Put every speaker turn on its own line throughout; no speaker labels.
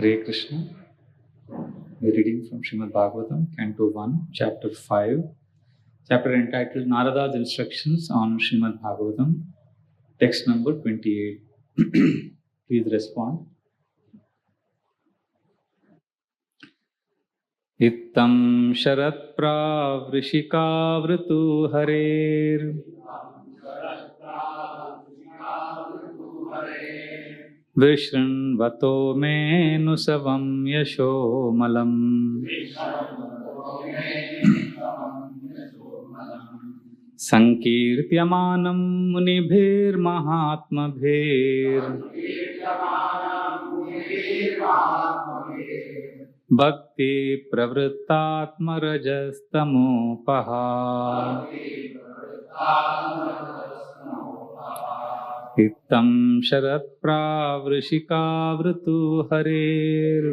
Hare Krishna. We're reading from Srimad Bhagavatam, Canto 1, Chapter 5, chapter entitled Narada's Instructions on Srimad Bhagavatam, text number 28. Please respond. Ittam sharat pravrishikavritu harer Vishranvato me nusavam yasho malam Sankirtyamanam munibhir mahatmabhir Bhakti pravrittatmarajastamo Ittam sharat pravrishikavritu harer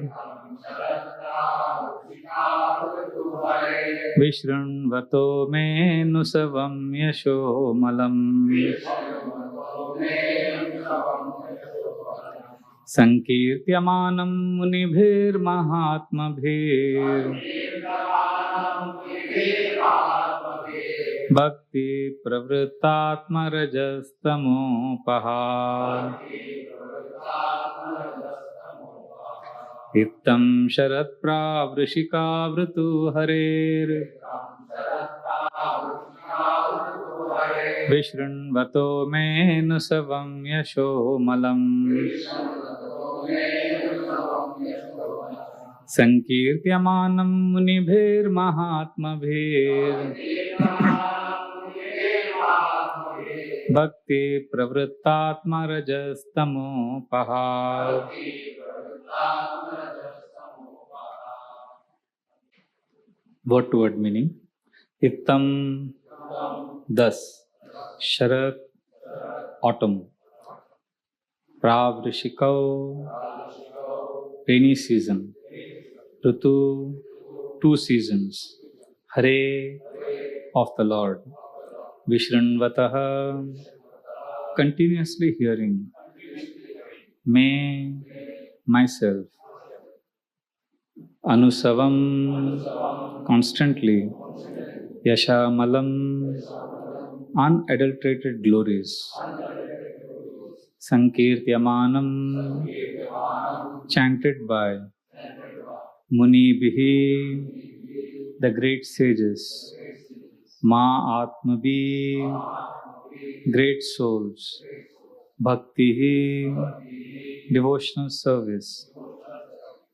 Vishranvato me nusavam yasho malam Sankirtyamanam munibhir mahatmabhir Bhakti pravrittatmarajastamo Ittam sharat pravrishikavritu harer Vishranvato me nusavam yasho malam Sankirtyamanam munibhir mahatmabhir Bhakti pravrittatmarajastamo Word to word meaning. Ittam, thus. Sharat, autumn. Pravrishikau, rainy season. Ritu, 2 seasons. Hare, of the Lord. Vishranvataha, continuously hearing. Me, myself. Anusavam, constantly. Yashamalam, unadulterated glories. Sankirtyamanam, chanted by. Munibhihi, the great sages. Ma Atmabhi, great souls. Bhaktihi, devotional service.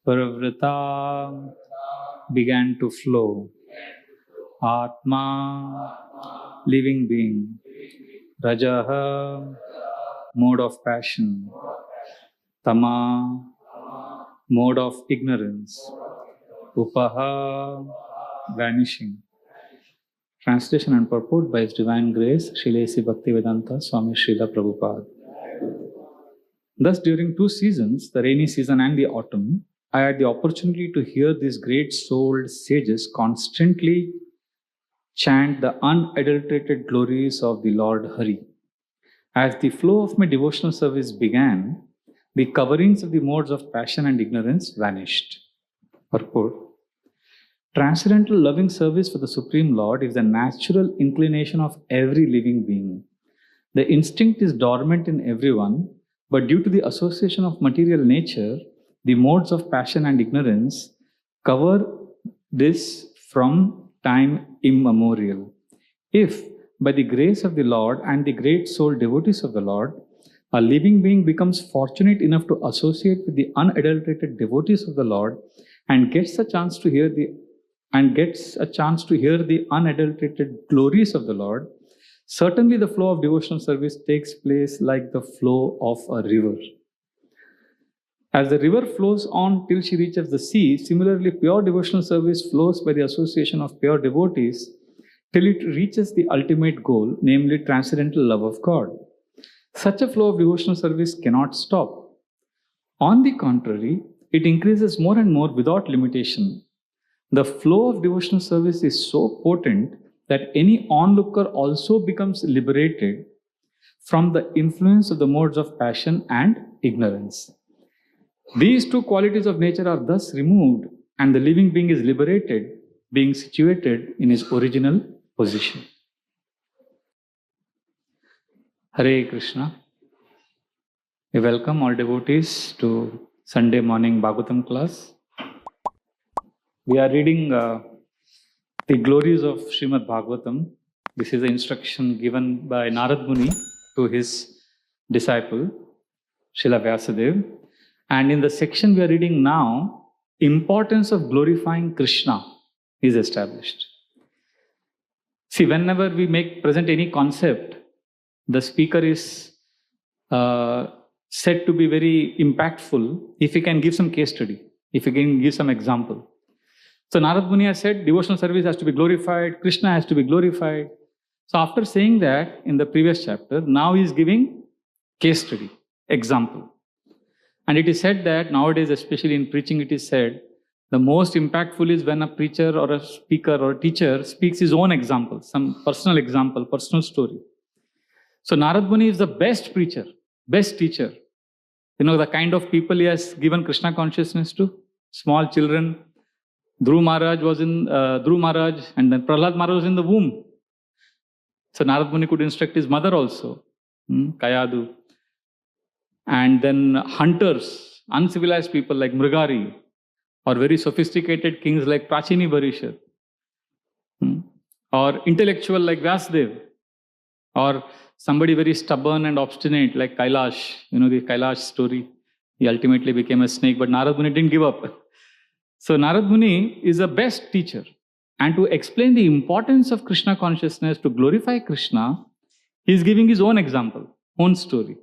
Pravrita, began to flow. Atma, living being. Rajaha, mode of passion. Tama, mode of ignorance. Upaha, vanishing. Translation and purport by His Divine Grace, Srila A.C. Bhaktivedanta Swami Srila Prabhupada. Thus, during 2 seasons, the rainy season and the autumn, I had the opportunity to hear these great-souled sages constantly chant the unadulterated glories of the Lord Hari. As the flow of my devotional service began, the coverings of the modes of passion and ignorance vanished. Purport. Transcendental loving service for the Supreme Lord is the natural inclination of every living being. The instinct is dormant in everyone, but due to the association of material nature, the modes of passion and ignorance cover this from time immemorial. If, by the grace of the Lord and the great soul devotees of the Lord, a living being becomes fortunate enough to associate with the unadulterated devotees of the Lord and gets a chance to hear the unadulterated glories of the Lord, certainly the flow of devotional service takes place like the flow of a river. As the river flows on till she reaches the sea, similarly pure devotional service flows by the association of pure devotees till it reaches the ultimate goal, namely transcendental love of God. Such a flow of devotional service cannot stop. On the contrary, it increases more and more without limitation. The flow of devotional service is so potent that any onlooker also becomes liberated from the influence of the modes of passion and ignorance. These two qualities of nature are thus removed, and the living being is liberated, being situated in his original position. Hare Krishna. We welcome all devotees to Sunday morning Bhagavatam class. We are reading the glories of Srimad Bhagavatam. This is the instruction given by Narad Muni to his disciple, Srila Vyasadeva. And in the section we are reading now, importance of glorifying Krishna is established. See, whenever we present any concept, the speaker is said to be very impactful if he can give some case study, if he can give some example. So Narad Muni has said devotional service has to be glorified, Krishna has to be glorified. So after saying that in the previous chapter, now he is giving case study, example. And it is said that nowadays, especially in preaching, it is said the most impactful is when a preacher or a speaker or a teacher speaks his own example, some personal example, personal story. So Narad Muni is the best preacher, best teacher. You know, the kind of people he has given Krishna consciousness to, small children. Dhruv Maharaj and then Prahlad Maharaj was in the womb. So Narad Muni could instruct his mother also, Kayadu. And then hunters, uncivilized people like Mrigari, or very sophisticated kings like Prachini Barishar, or intellectual like Vyasdev, or somebody very stubborn and obstinate like Kailash. You know the Kailash story. He ultimately became a snake, but Narad Muni didn't give up. So Narad Muni is the best teacher. And to explain the importance of Krishna consciousness, to glorify Krishna, he is giving his own example, own story.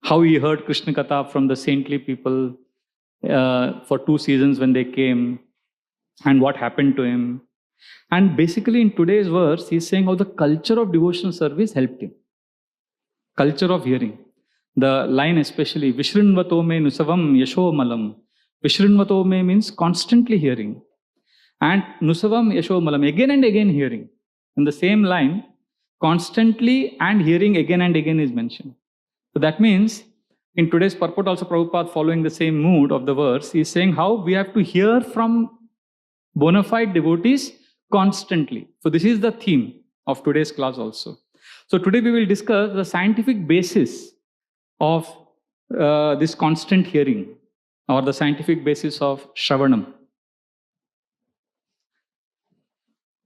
How he heard Krishna Katha from the saintly people for 2 seasons when they came, and what happened to him. And basically in today's verse, he's saying how the culture of devotional service helped him. Culture of hearing. The line especially, Vishrinvato me nusavam yasho malam. Vishrinvato me means constantly hearing. And nusavam yasho malam, again and again hearing. In the same line, constantly and hearing again and again is mentioned. So that means, in today's purport also Prabhupada, following the same mood of the verse, is saying how we have to hear from bona fide devotees constantly. So this is the theme of today's class also. So today we will discuss the scientific basis of this constant hearing, or the scientific basis of Shravanam.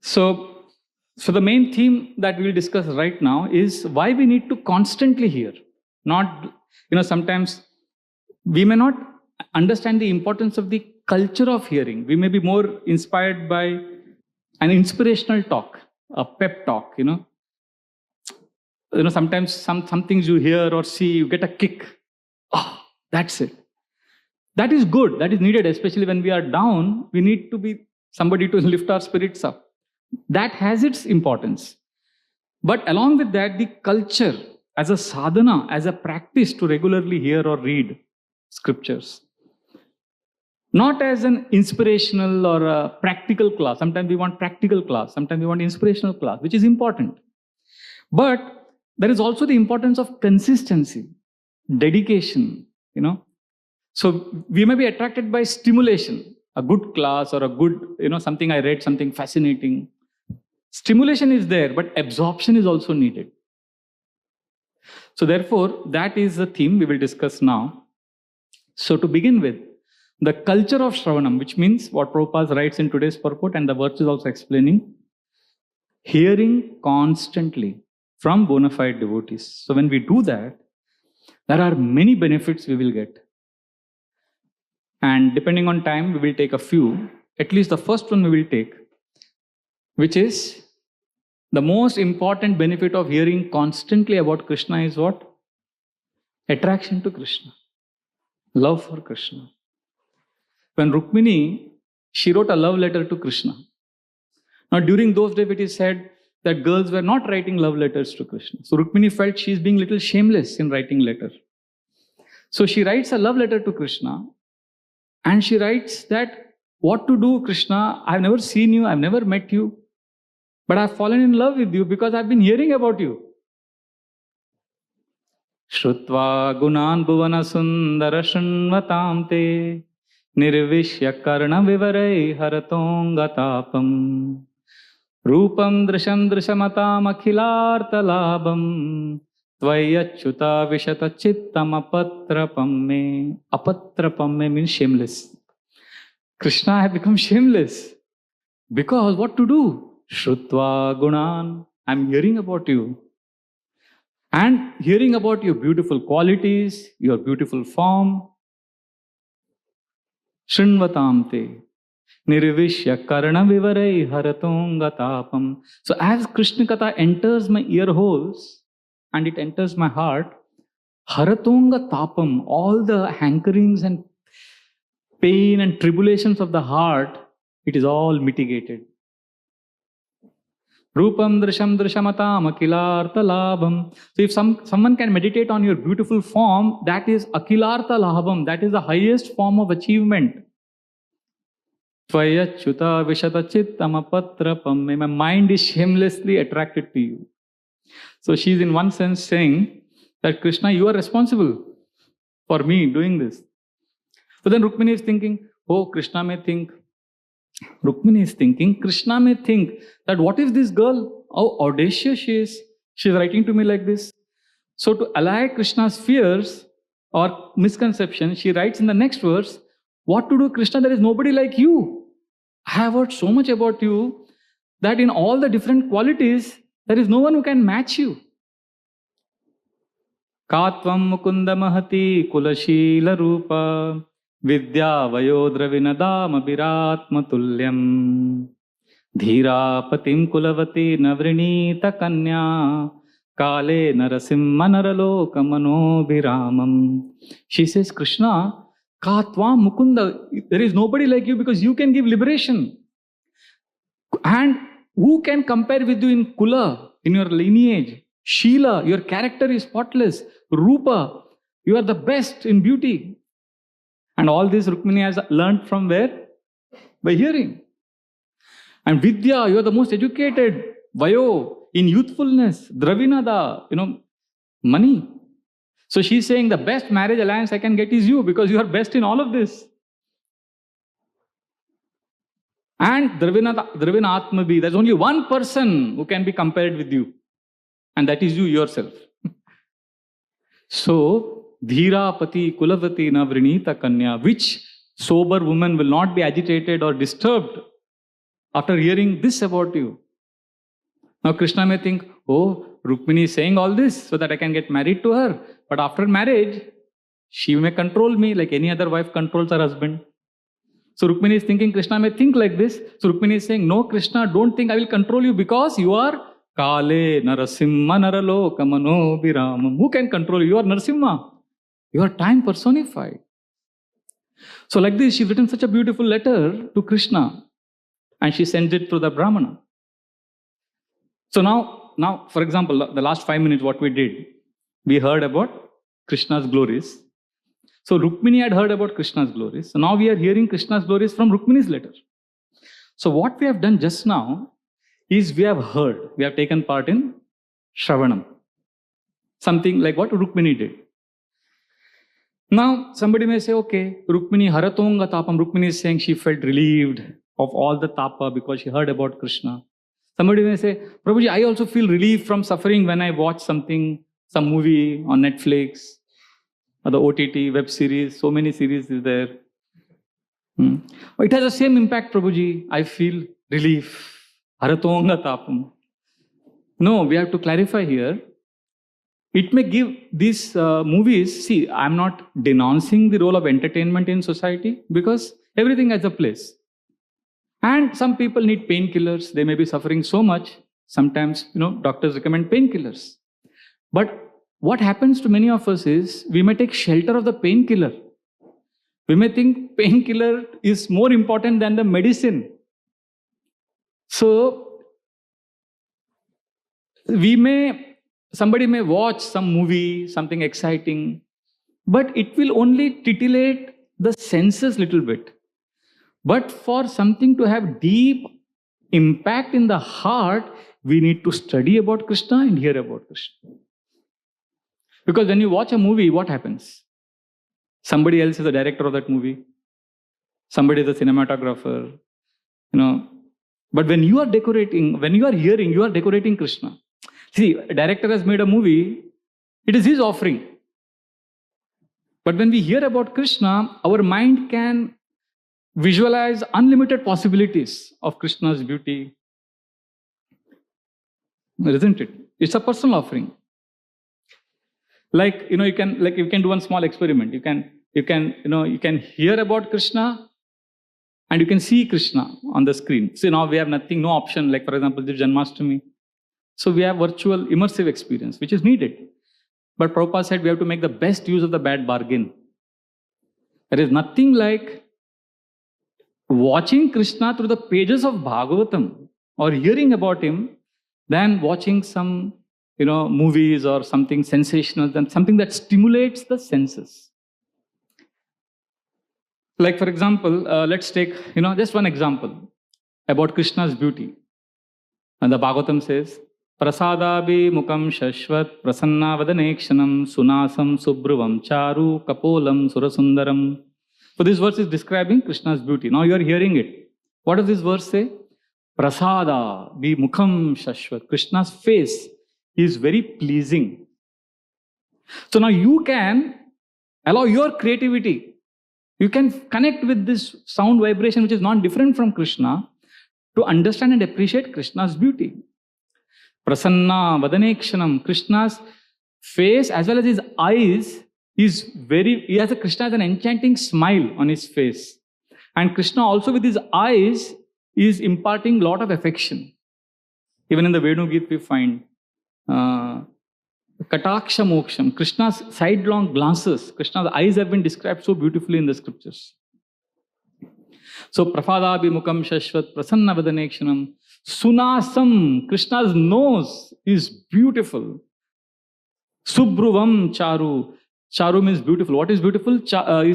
So the main theme that we will discuss right now is why we need to constantly hear. Not, sometimes we may not understand the importance of the culture of hearing. We may be more inspired by an inspirational talk, a pep talk, sometimes some things you hear or see, you get a kick. Oh, that's it. That is good. That is needed, especially when we are down. We need to be somebody to lift our spirits up. That has its importance. But along with that, the culture as a sadhana, as a practice to regularly hear or read scriptures. Not as an inspirational or a practical class. Sometimes we want practical class. Sometimes we want inspirational class, which is important. But there is also the importance of consistency, dedication, So we may be attracted by stimulation, a good class or a good, something I read, something fascinating. Stimulation is there, but absorption is also needed. So therefore, that is the theme we will discuss now. So to begin with, the culture of Shravanam, which means what Prabhupada writes in today's purport, and the verse is also explaining, hearing constantly from bona fide devotees. So when we do that, there are many benefits we will get. And depending on time, we will take a few. At least the first one we will take, which is the most important benefit of hearing constantly about Krishna is what? Attraction to Krishna. Love for Krishna. When Rukmini, she wrote a love letter to Krishna. Now during those days it is said that girls were not writing love letters to Krishna. So Rukmini felt she is being a little shameless in writing letter. So she writes a love letter to Krishna, and she writes that, what to do, Krishna? I've never seen you, I've never met you, but I've fallen in love with you because I've been hearing about you. Shrutva gunan bhuvana sundara shunvatam te nirvishya karna vivarai haratongatapam rupam drisham drishamatam akhilartalabam tvayachyuta vishata chittam apatrapam me means shameless. Krishna had become shameless because what to do? Shrutva gunan, I'm hearing about you. And hearing about your beautiful qualities, your beautiful form. Shrinvatam te nirvishya karna vivarai haratongatapam. So as Krishna Katha enters my ear holes and it enters my heart, haratongatapam, all the hankerings and pain and tribulations of the heart, it is all mitigated. Rupam drisham drishamatam akilartha labham. So if someone can meditate on your beautiful form, that is akilartha labham, that is the highest form of achievement. Tvayachyuta vishata chittam apatrapam. My mind is shamelessly attracted to you. So she is in one sense saying that Krishna, you are responsible for me doing this. So then Rukmini is thinking, oh, Krishna may think Krishna may think that what is this girl? How audacious she is. She is writing to me like this. So to allay Krishna's fears or misconception, she writes in the next verse, what to do, Krishna? There is nobody like you. I have heard so much about you that in all the different qualities, there is no one who can match you. Katvam mukunda mahati kulashila rupa vidya vayodra vinadam abiratma tulyam dhira patim kulavati navrinita kanya kale narasimha naraloka manobhiramam. She says, Krishna, Katvam mukunda, there is nobody like you because you can give liberation. And who can compare with you in kula, in your lineage? Sheela, your character is spotless. Rupa, you are the best in beauty. And all this Rukmini has learned from where? By hearing. And Vidya, you are the most educated. Vayo, in youthfulness. Dravinada, money. So she's saying the best marriage alliance I can get is you because you are best in all of this. And Dravina Atmabi, there's only one person who can be compared with you. And that is you yourself. So, Dhira Pati Kulavati Navrinita Kanya, which sober woman will not be agitated or disturbed after hearing this about you? Now Krishna may think, oh, Rukmini is saying all this so that I can get married to her. But after marriage, she may control me like any other wife controls her husband. So Rukmini is thinking, Krishna may think like this. So Rukmini is saying, no, Krishna, don't think I will control you because you are Kale Narasimha Naraloka Manobhiramam. Who can control you? You are Narasimha. You are time personified. So like this, she's written such a beautiful letter to Krishna. And she sends it to the Brahmana. So now, for example, the last 5 minutes, what we did, we heard about Krishna's glories. So Rukmini had heard about Krishna's glories. So now we are hearing Krishna's glories from Rukmini's letter. So what we have done just now is we have heard, we have taken part in Shravanam. Something like what Rukmini did. Now somebody may say, okay, Rukmini Haratonga Tapam. Rukmini is saying she felt relieved of all the tapa because she heard about Krishna. Somebody may say, Prabhuji, I also feel relief from suffering when I watch something, some movie on Netflix, or the OTT, web series, so many series is there. It has the same impact, Prabhuji. I feel relief. Haratonga tapam. No, we have to clarify here. It may give these movies, see, I'm not denouncing the role of entertainment in society because everything has a place. And some people need painkillers. They may be suffering so much. Sometimes, doctors recommend painkillers. But what happens to many of us is we may take shelter of the painkiller. We may think painkiller is more important than the medicine. So, somebody may watch some movie, something exciting, but it will only titillate the senses little bit. But for something to have deep impact in the heart, we need to study about Krishna and hear about Krishna. Because when you watch a movie, what happens? Somebody else is the director of that movie. Somebody is the cinematographer. But when you are decorating, when you are hearing, you are decorating Krishna. See, a director has made a movie, it is his offering. But when we hear about Krishna, our mind can visualize unlimited possibilities of Krishna's beauty. Isn't it? It's a personal offering. You can do one small experiment. You can hear about Krishna and you can see Krishna on the screen. So now we have no option, like for example, the Janmashtami. So we have virtual immersive experience, which is needed. But Prabhupada said we have to make the best use of the bad bargain. There is nothing like watching Krishna through the pages of Bhagavatam or hearing about him than watching some movies or something sensational, than something that stimulates the senses. Like for example, let's take just one example about Krishna's beauty. And the Bhagavatam says, Prasadabi mukam shashvat prasanna vadanekshanam sunasam subruvam charu kapolam surasundaram. So this verse is describing Krishna's beauty. Now you are hearing it. What does this verse say? Prasada bi mukham shashvat. Krishna's face is very pleasing. So now you can allow your creativity. You can connect with this sound vibration which is not different from Krishna to understand and appreciate Krishna's beauty. Prasanna vadanekshanam. Krishna's face as well as his eyes Krishna has an enchanting smile on his face. And Krishna also with his eyes is imparting a lot of affection. Even in the Venugita we find Kataksha moksham. Krishna's sidelong glances. Krishna's eyes have been described so beautifully in the scriptures. So Prafadabi mukam shashvat prasanna vadanekshanam. Sunasam. Krishna's nose is beautiful. Subruvam charu. Charu means beautiful. What is beautiful? Is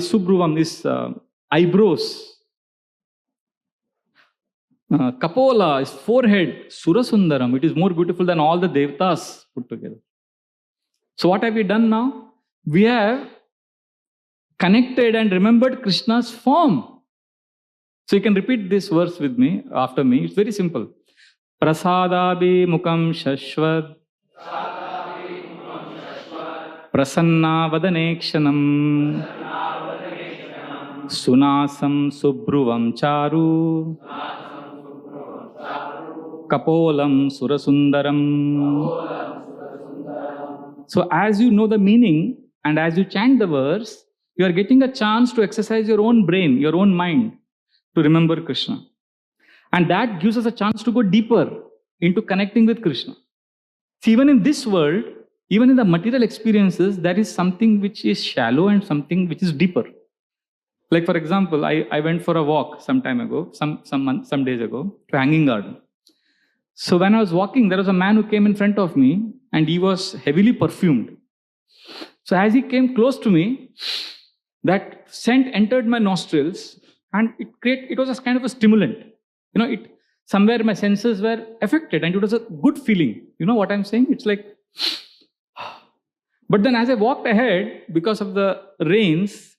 subruvam, is eyebrows. Kapola is forehead. Surasundaram. It is more beautiful than all the devatas put together. So what have we done now? We have connected and remembered Krishna's form. So you can repeat this verse with me, after me. It's very simple. Prasadabi mukam shashvat prasanna vadanekshanam sunasam subruvam charu kapolam surasundaram. So as you know the meaning and as you chant the verse, you are getting a chance to exercise your own brain, your own mind to remember Krishna. And that gives us a chance to go deeper into connecting with Krishna. See, even in this world, even in the material experiences, there is something which is shallow and something which is deeper. Like for example, I went for a walk some time ago, some days ago, to Hanging Garden. So when I was walking, there was a man who came in front of me and he was heavily perfumed. So as he came close to me, that scent entered my nostrils and it was a kind of a stimulant. Somewhere my senses were affected and it was a good feeling. You know what I'm saying? It's like, but then as I walked ahead, because of the rains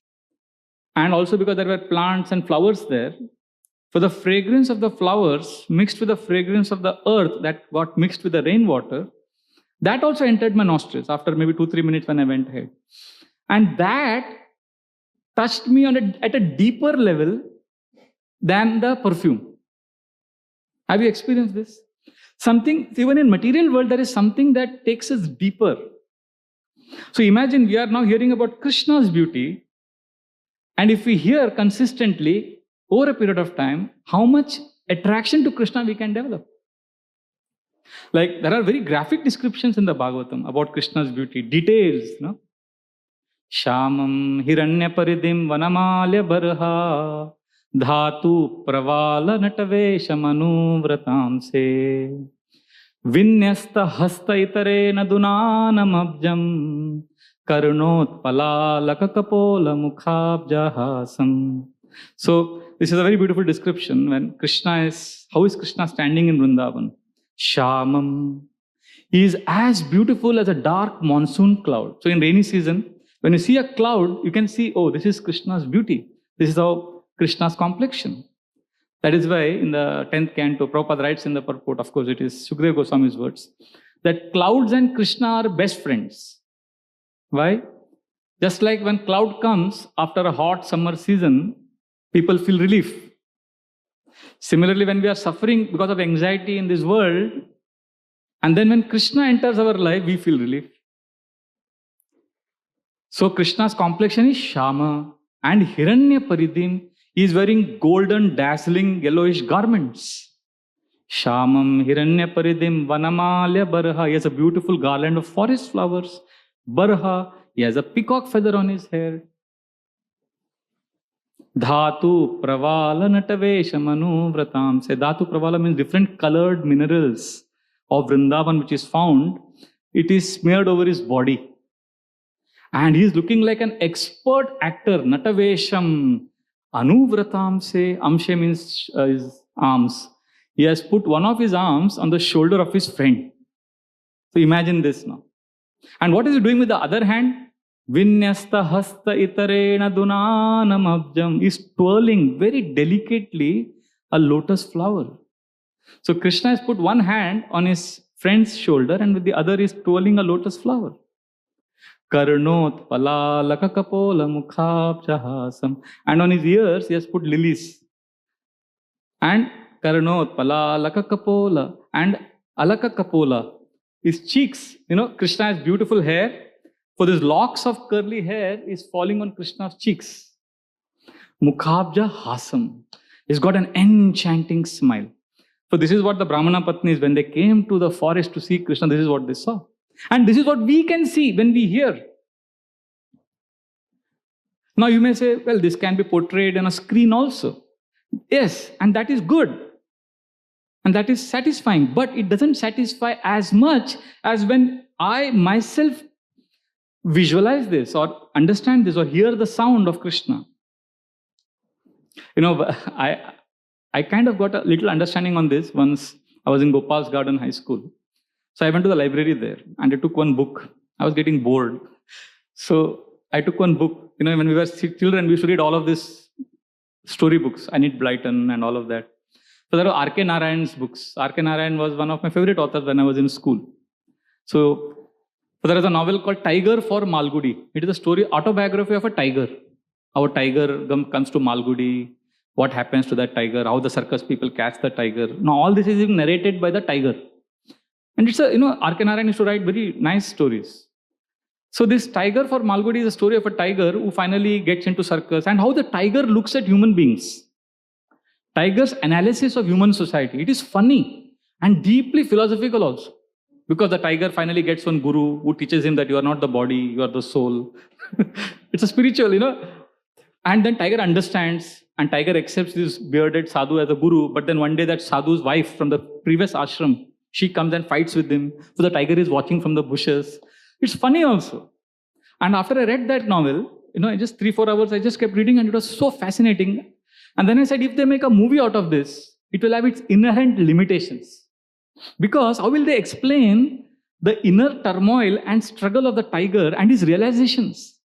and also because there were plants and flowers there, for the fragrance of the flowers mixed with the fragrance of the earth that got mixed with the rainwater, that also entered my nostrils after maybe 2-3 minutes when I went ahead. And that touched me at a deeper level than the perfume. Have you experienced this? Something, even in material world, there is something that takes us deeper. So imagine we are now hearing about Krishna's beauty, and if we hear consistently over a period of time, how much attraction to Krishna we can develop. Like there are very graphic descriptions in the Bhagavatam about Krishna's beauty, details, Shamam hiranya paridim vanamalya barha dhatu pravala natavesha manuvratamse vinyasta hasta itare nadunanam abjam karnot palalaka kapola mukhabjahasam. So this is a very beautiful description when how is Krishna standing in Vrindavan? Shamam. He is as beautiful as a dark monsoon cloud. So in rainy season, when you see a cloud, you can see, oh, this is Krishna's beauty. This is how Krishna's complexion. That is why in the 10th canto, Prabhupada writes in the purport, of course it is Sukadeva Goswami's words, that clouds and Krishna are best friends. Why? Just like when cloud comes after a hot summer season, people feel relief. Similarly, when we are suffering because of anxiety in this world, and then when Krishna enters our life, we feel relief. So Krishna's complexion is Shama, and Hiranya Paridim is wearing golden, dazzling, yellowish garments. Shamam Hiranya Paridim Vanamalya Barha. He has a beautiful garland of forest flowers. Barha, he has a peacock feather on his hair. Dhatu Pravala Nataveshamanu Vratam. Say Dhatu Pravala means different colored minerals of Vrindavan which is found. It is smeared over his body. And he is looking like an expert actor. Natavesham Anuvratam se. Amshe means his arms. He has put one of his arms on the shoulder of his friend. So imagine this now. And what is he doing with the other hand? Vinyasta hasta itarena dunanam abjam. Is twirling very delicately a lotus flower. So Krishna has put one hand on his friend's shoulder and with the other is twirling a lotus flower. Karnot palalaka kapola mukhabjahasam. And on his ears he has put lilies. And Karnot palalaka kapola and alaka kapola. His cheeks, Krishna has beautiful hair. For these locks of curly hair is falling on Krishna's cheeks. Mukhabja hasam. He's got an enchanting smile. So this is what the Brahmana Patnis, when they came to the forest to see Krishna, this is what they saw. And this is what we can see when we hear. Now you may say, well, this can be portrayed on a screen also. Yes, and that is good. And that is satisfying. But it doesn't satisfy as much as when I myself visualize this or understand this or hear the sound of Krishna. I kind of got a little understanding on this once I was in Gopal's Garden High School. So I went to the library there and I took one book. I was getting bored. So I took one book. When we were children, we used to read all of these story books. Enid Blyton and all of that. So there were R.K. Narayan's books. R.K. Narayan was one of my favorite authors when I was in school. So there is a novel called Tiger for Malgudi. It is a autobiography of a tiger. How a tiger comes to Malgudi, what happens to that tiger, how the circus people catch the tiger. Now all this is even narrated by the tiger. And it's R.K. Narayan used to write very nice stories. So this Tiger for Malgudi is a story of a tiger who finally gets into circus and how the tiger looks at human beings. Tiger's analysis of human society. It is funny and deeply philosophical also. Because the tiger finally gets one guru who teaches him that you are not the body, you are the soul. It's a spiritual, And then tiger understands and tiger accepts this bearded sadhu as a guru. But then one day that sadhu's wife from the previous ashram, she comes and fights with him. So the tiger is watching from the bushes. It's funny also. And after I read that novel, just 3-4 hours, I just kept reading and it was so fascinating. And then I said, if they make a movie out of this, it will have its inherent limitations. Because how will they explain the inner turmoil and struggle of the tiger and his realizations?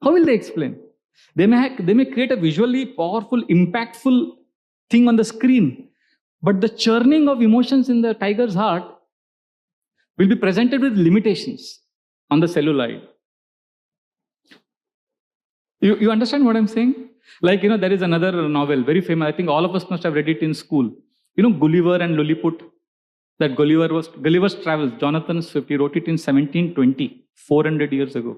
How will they explain? They may create a visually powerful, impactful thing on the screen. But the churning of emotions in the tiger's heart will be presented with limitations on the celluloid. You understand what I'm saying? Like, there is another novel, very famous. I think all of us must have read it in school. Gulliver and Lilliput. That Gulliver's Travels. Jonathan Swift, he wrote it in 1720, 400 years ago.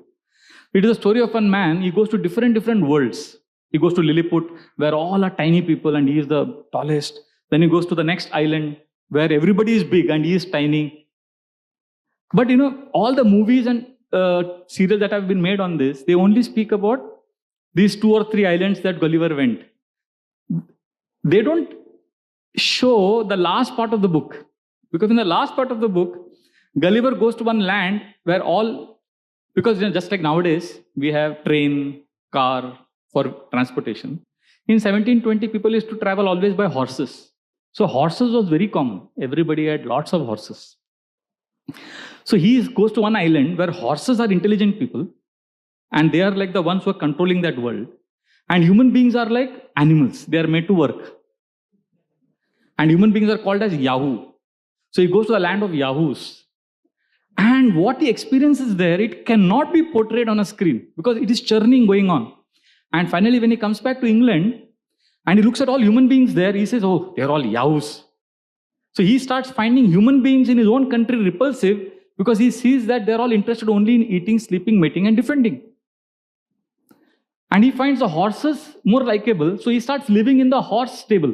It is a story of one man. He goes to different worlds. He goes to Lilliput, where all are tiny people and he is the tallest. Then he goes to the next island, where everybody is big and he is tiny. But all the movies and serials that have been made on this, they only speak about these 2 or 3 islands that Gulliver went. They don't show the last part of the book. Because in the last part of the book, Gulliver goes to one land where because just like nowadays, we have train, car for transportation. In 1720, people used to travel always by horses. So horses was very common. Everybody had lots of horses. So he goes to one island where horses are intelligent people, and they are like the ones who are controlling that world. And human beings are like animals. They are made to work. And human beings are called as Yahoo. So he goes to the land of Yahoos. And what he experiences there, it cannot be portrayed on a screen because it is churning going on. And finally, when he comes back to England and he looks at all human beings there, he says, oh, they're all Yahoos. So he starts finding human beings in his own country repulsive because he sees that they're all interested only in eating, sleeping, mating, and defending. And he finds the horses more likable, so he starts living in the horse stable.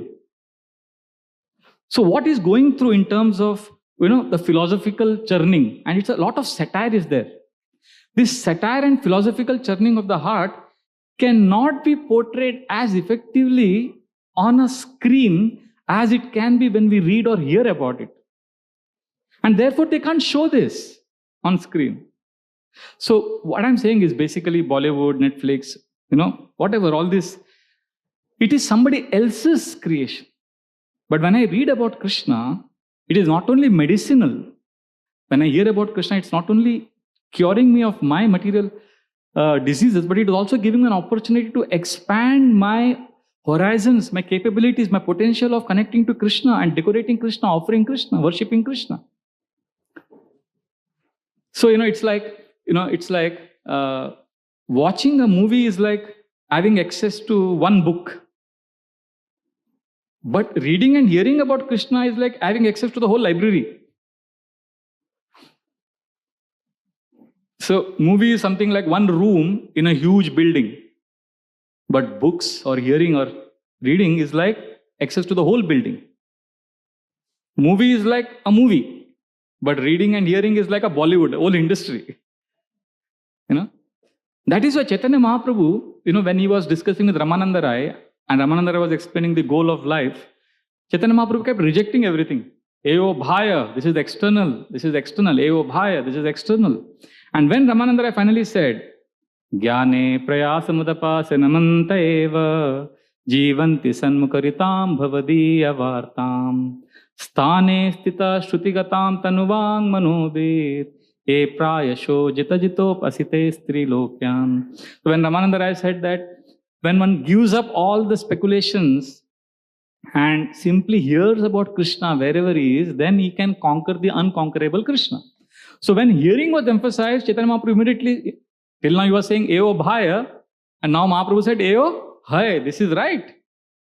So what he's going through in terms of, the philosophical churning, and it's a lot of satire is there. This satire and philosophical churning of the heart cannot be portrayed as effectively on a screen as it can be when we read or hear about it. And therefore, they can't show this on screen. So what I'm saying is basically Bollywood, Netflix, whatever, all this, it is somebody else's creation. But when I read about Krishna, it is not only medicinal. When I hear about Krishna, it's not only curing me of my material diseases, but it is also giving me an opportunity to expand my horizons, my capabilities, my potential of connecting to Krishna and decorating Krishna, offering Krishna, worshipping Krishna. So, it's like watching a movie is like having access to one book. But reading and hearing about Krishna is like having access to the whole library. So, movie is something like one room in a huge building. But books or hearing or reading is like access to the whole building. Movie is like a movie. But reading and hearing is like a Bollywood, whole industry. That is why Chaitanya Mahaprabhu, when he was discussing with Ramananda Rai, and Ramananda Rai was explaining the goal of life, Chaitanya Mahaprabhu kept rejecting everything. Eo bhaya, this is external, this is external. Eo bhaya, this is external. And when Ramananda Rai finally said, Jnane prayasamudapa senamanta eva jivanti sanmukaritam bhavadiya vartam sthane stita shrutigatam tanuvang manobet e prayasho jitajitop asite stri lokyam. So when Ramananda Rai said that when one gives up all the speculations and simply hears about Krishna wherever he is, then he can conquer the unconquerable Krishna. So when hearing was emphasized, Chaitanya Mahaprabhu immediately, till now he was saying Eo bhaya, and now Mahaprabhu said Eo hai, this is right,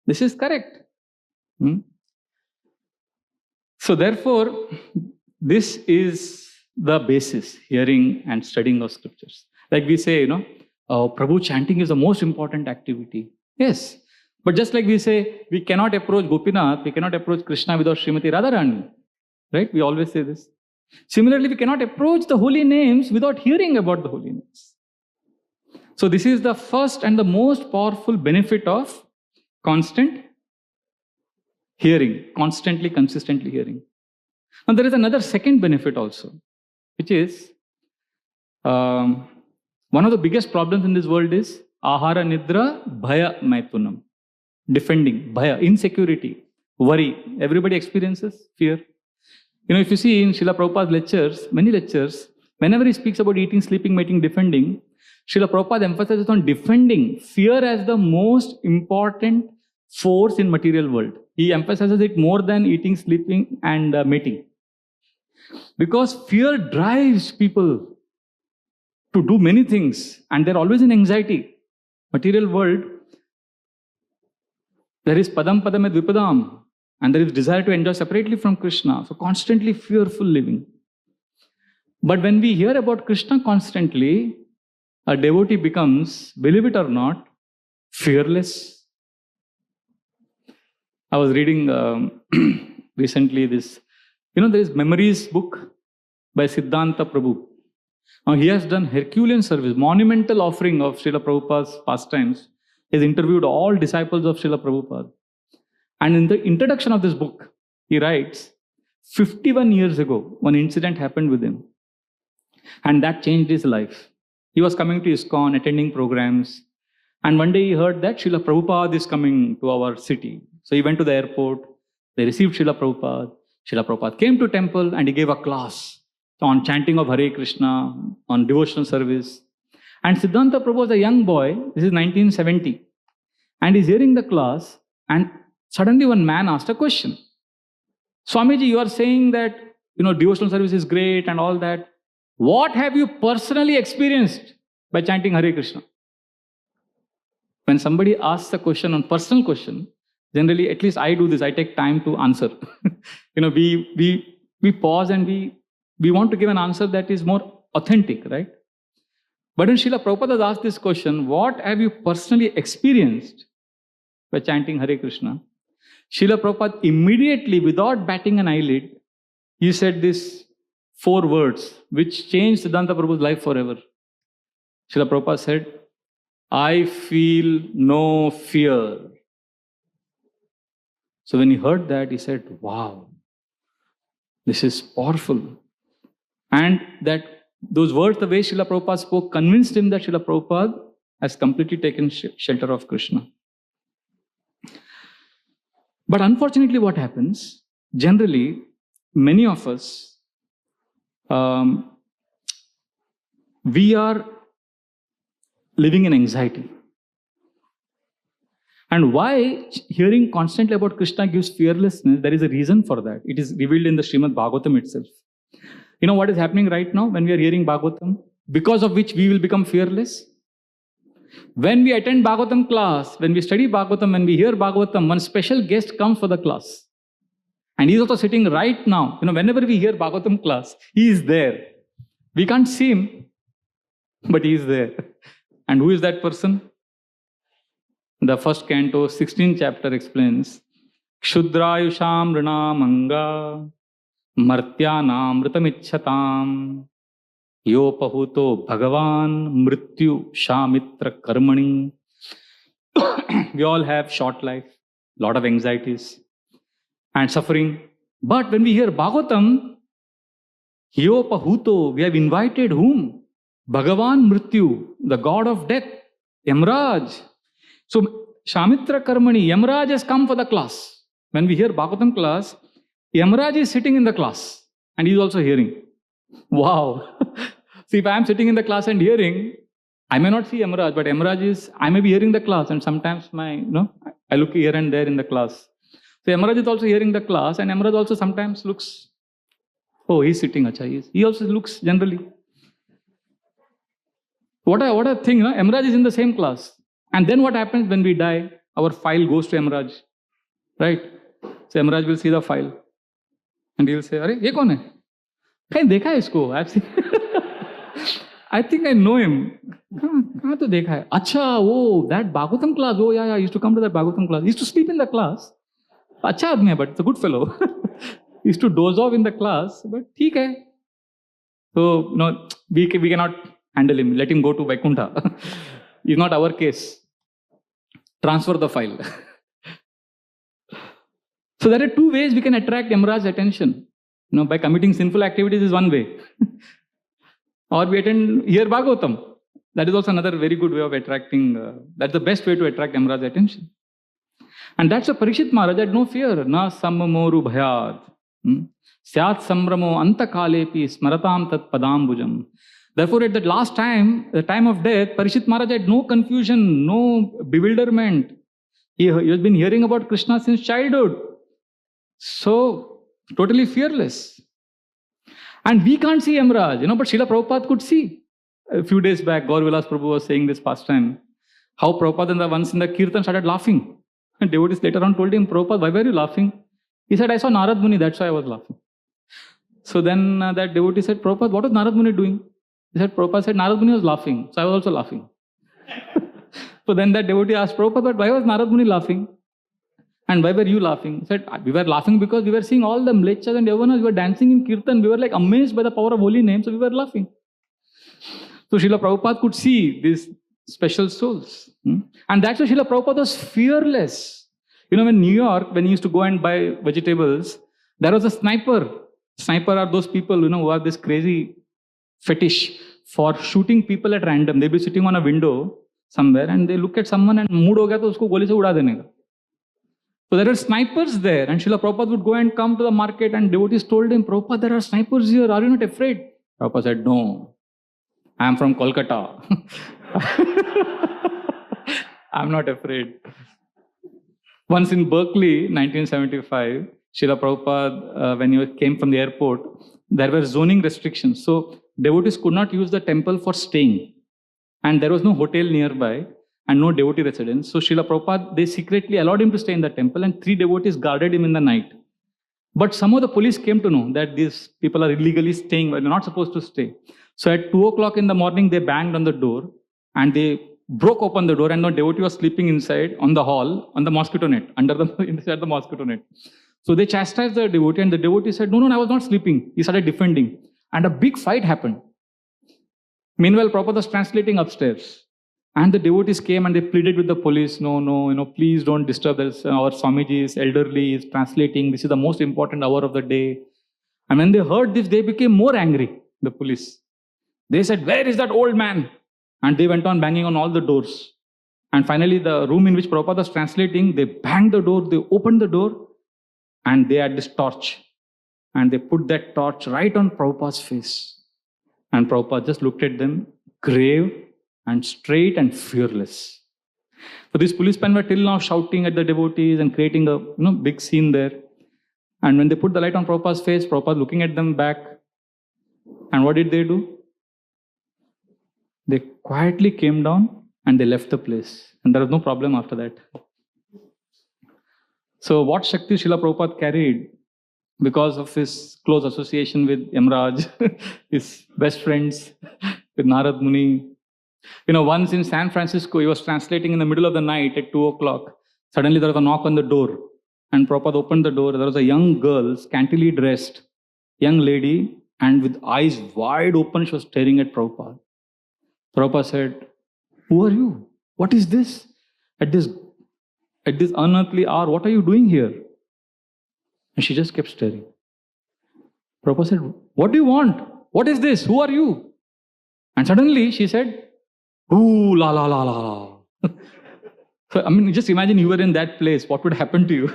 this is correct. So therefore, this is the basis, hearing and studying of scriptures. Like we say, Prabhu chanting is the most important activity. Yes. But just like we say, we cannot approach Gopinath, we cannot approach Krishna without Srimati Radharani. Right? We always say this. Similarly, we cannot approach the holy names without hearing about the holy names. So this is the first and the most powerful benefit of constant hearing, constantly, consistently hearing. And there is another second benefit also, which is one of the biggest problems in this world is ahara nidra bhaya maitunam. Defending, bhaya, insecurity, worry. Everybody experiences fear. If you see in Srila Prabhupada's lectures, many lectures, whenever he speaks about eating, sleeping, mating, defending, Srila Prabhupada emphasizes on defending fear as the most important force in material world. He emphasizes it more than eating, sleeping, and mating. Because fear drives people to do many things, and they're always in anxiety. Material world, there is padam padam ed vipadam, and there is desire to enjoy separately from Krishna. So constantly fearful living. But when we hear about Krishna constantly, a devotee becomes, believe it or not, fearless. I was reading recently this, there is Memories book by Siddhanta Prabhu. Now he has done Herculean service, monumental offering of Srila Prabhupada's pastimes. He has interviewed all disciples of Srila Prabhupada. And in the introduction of this book, he writes, 51 years ago, one incident happened with him. And that changed his life. He was coming to ISKCON, attending programs. And one day he heard that Srila Prabhupada is coming to our city. So he went to the airport. They received Srila Prabhupada. Srila Prabhupada came to temple and he gave a class. on chanting of Hare Krishna, on devotional service. And Siddhanta Prabhu was a young boy, this is 1970, and he's hearing the class, and suddenly one man asked a question. Swamiji, you are saying that, devotional service is great and all that. What have you personally experienced by chanting Hare Krishna? When somebody asks a question on personal question, generally, at least I do this, I take time to answer. We pause and we want to give an answer that is more authentic, right? But when Srila Prabhupada has asked this question, what have you personally experienced by chanting Hare Krishna? Srila Prabhupada immediately, without batting an eyelid, he said these 4 words, which changed Siddhanta Prabhu's life forever. Srila Prabhupada said, I feel no fear. So when he heard that, he said, wow, this is powerful. And that those words, the way Srila Prabhupada spoke, convinced him that Srila Prabhupada has completely taken shelter of Krishna. But unfortunately, what happens, generally, many of us, we are living in anxiety. And why hearing constantly about Krishna gives fearlessness, there is a reason for that. It is revealed in the Srimad Bhagavatam itself. You know what is happening right now when we are hearing Bhagavatam? Because of which we will become fearless. When we attend Bhagavatam class, when we study Bhagavatam, when we hear Bhagavatam, one special guest comes for the class. And he is also sitting right now. Whenever we hear Bhagavatam class, he is there. We can't see him, but he is there. And who is that person? The first canto, 16th chapter explains, Kshudrayusham Rinamanga Martyanam Mritamichhatam Yopahuto Bhagavan Mrityu Shamitra Karmani. We all have short life, lot of anxieties and suffering. But when we hear Bhagavatam, Yopahuto, we have invited whom? Bhagavan Mrityu, the god of death, Yamraj. So Shamitra Karmani, Yamraj has come for the class. When we hear Bhagavatam class, Yamraj is sitting in the class and he is also hearing. Wow. See, if I am sitting in the class and hearing, I may not see Yamraj, but I may be hearing the class, and sometimes I look here and there in the class. So Yamraj is also hearing the class, and Yamraj also sometimes looks, oh, he's sitting, acha, he also looks generally. What a thing, Yamraj is in the same class. And then what happens when we die? Our file goes to Yamraj, right? So Yamraj will see the file. And he will say, Arey, ye kaun hai? Kahin dekha hai isko? I've seen. I think I know him. Kahan to dekha hai? Acha, oh, that Bhagavatam class. Oh, yeah, I used to come to that Bhagavatam class. He used to sleep in the class. Acha aadmi hai, but it's a good fellow. He used to doze off in the class, but theek hai. So, we cannot handle him. Let him go to Vaikuntha. It's not our case. Transfer the file. So there are 2 ways we can attract Yamraj's attention. By committing sinful activities is one way. Or we hear Bhagavatam. That is also another very good way of attracting, that's the best way to attract Yamraj's attention. And that's why Parikshit Maharaj had no fear. Na sammoru bhayad. Syat samramo antakalepi smaratam tat padambujam. Therefore, at that last time, the time of death, Parikshit Maharaj had no confusion, no bewilderment. He has been hearing about Krishna since childhood. So, totally fearless. And we can't see Yamraj, but Srila Prabhupada could see. A few days back, Gaur Vilas Prabhu was saying this past time, how Prabhupada once in the Kirtan started laughing. And devotees later on told him, Prabhupada, why were you laughing? He said, I saw Narad Muni, that's why I was laughing. So then that devotee said, Prabhupada, what was Narad Muni doing? He said, Prabhupada said, Narad Muni was laughing. So I was also laughing. So then that devotee asked Prabhupada, but why was Narad Muni laughing? And why were you laughing? He said, we were laughing because we were seeing all the mlechas and everyone else. We were dancing in Kirtan. We were like amazed by the power of holy name. So we were laughing. So Srila Prabhupada could see these special souls. And that's why Srila Prabhupada was fearless. In New York, when he used to go and buy vegetables, there was a sniper. Sniper are those people, who have this crazy fetish for shooting people at random. They'll be sitting on a window somewhere and they look at someone and mood ho gaya to usko goli se uda dene ka. So there are snipers there, and Srila Prabhupada would go and come to the market, and devotees told him, Prabhupada, there are snipers here, are you not afraid? Prabhupada said, no, I am from Kolkata. I'm not afraid. Once in Berkeley, 1975, Srila Prabhupada, when he came from the airport, there were zoning restrictions. So devotees could not use the temple for staying. And there was no hotel nearby and no devotee residence. So Srila Prabhupada, they secretly allowed him to stay in the temple, and 3 devotees guarded him in the night. But somehow the police came to know that these people are illegally staying where they're not supposed to stay. So at 2 o'clock in the morning, they banged on the door and they broke open the door, and the devotee was sleeping inside on the hall on the mosquito net, inside the mosquito net. So they chastised the devotee, and the devotee said, no, I was not sleeping. He started defending. And a big fight happened. Meanwhile, Prabhupada was translating upstairs. And the devotees came and they pleaded with the police, no, please don't disturb us. Our Swamiji is elderly, is translating. This is the most important hour of the day. And when they heard this, they became more angry, the police. They said, where is that old man? And they went on banging on all the doors. And finally, the room in which Prabhupada was translating, they banged the door, they opened the door, and they had this torch. And they put that torch right on Prabhupada's face. And Prabhupada just looked at them, grave and straight and fearless. So these policemen were till now shouting at the devotees and creating a big scene there. And when they put the light on Prabhupada's face, Prabhupada looking at them back. And what did they do? They quietly came down and they left the place. And there was no problem after that. So what Shakti Srila Prabhupada carried, because of his close association with Yamraj, his best friends, with Narad Muni. Once in San Francisco, he was translating in the middle of the night at 2 o'clock. Suddenly there was a knock on the door. And Prabhupada opened the door. There was a young girl, scantily dressed, young lady, and with eyes wide open, she was staring at Prabhupada. Prabhupada said, who are you? What is this? At this unearthly hour, what are you doing here? And she just kept staring. Prabhupada said, what do you want? What is this? Who are you? And suddenly she said, ooh, la la la la la. So, just imagine you were in that place. What would happen to you?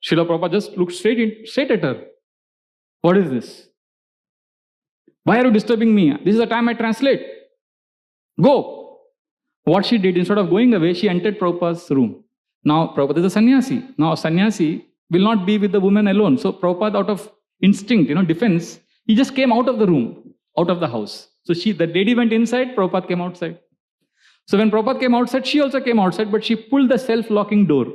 Srila Prabhupada just looked straight at her. What is this? Why are you disturbing me? This is the time I translate. Go. What she did, instead of going away, she entered Prabhupada's room. Now, Prabhupada is a sannyasi. Now, a sannyasi will not be with the woman alone. So, Prabhupada, out of instinct, defense, he just came out of the room, out of the house. So, the lady went inside, Prabhupada came outside. So, when Prabhupada came outside, she also came outside, but she pulled the self-locking door.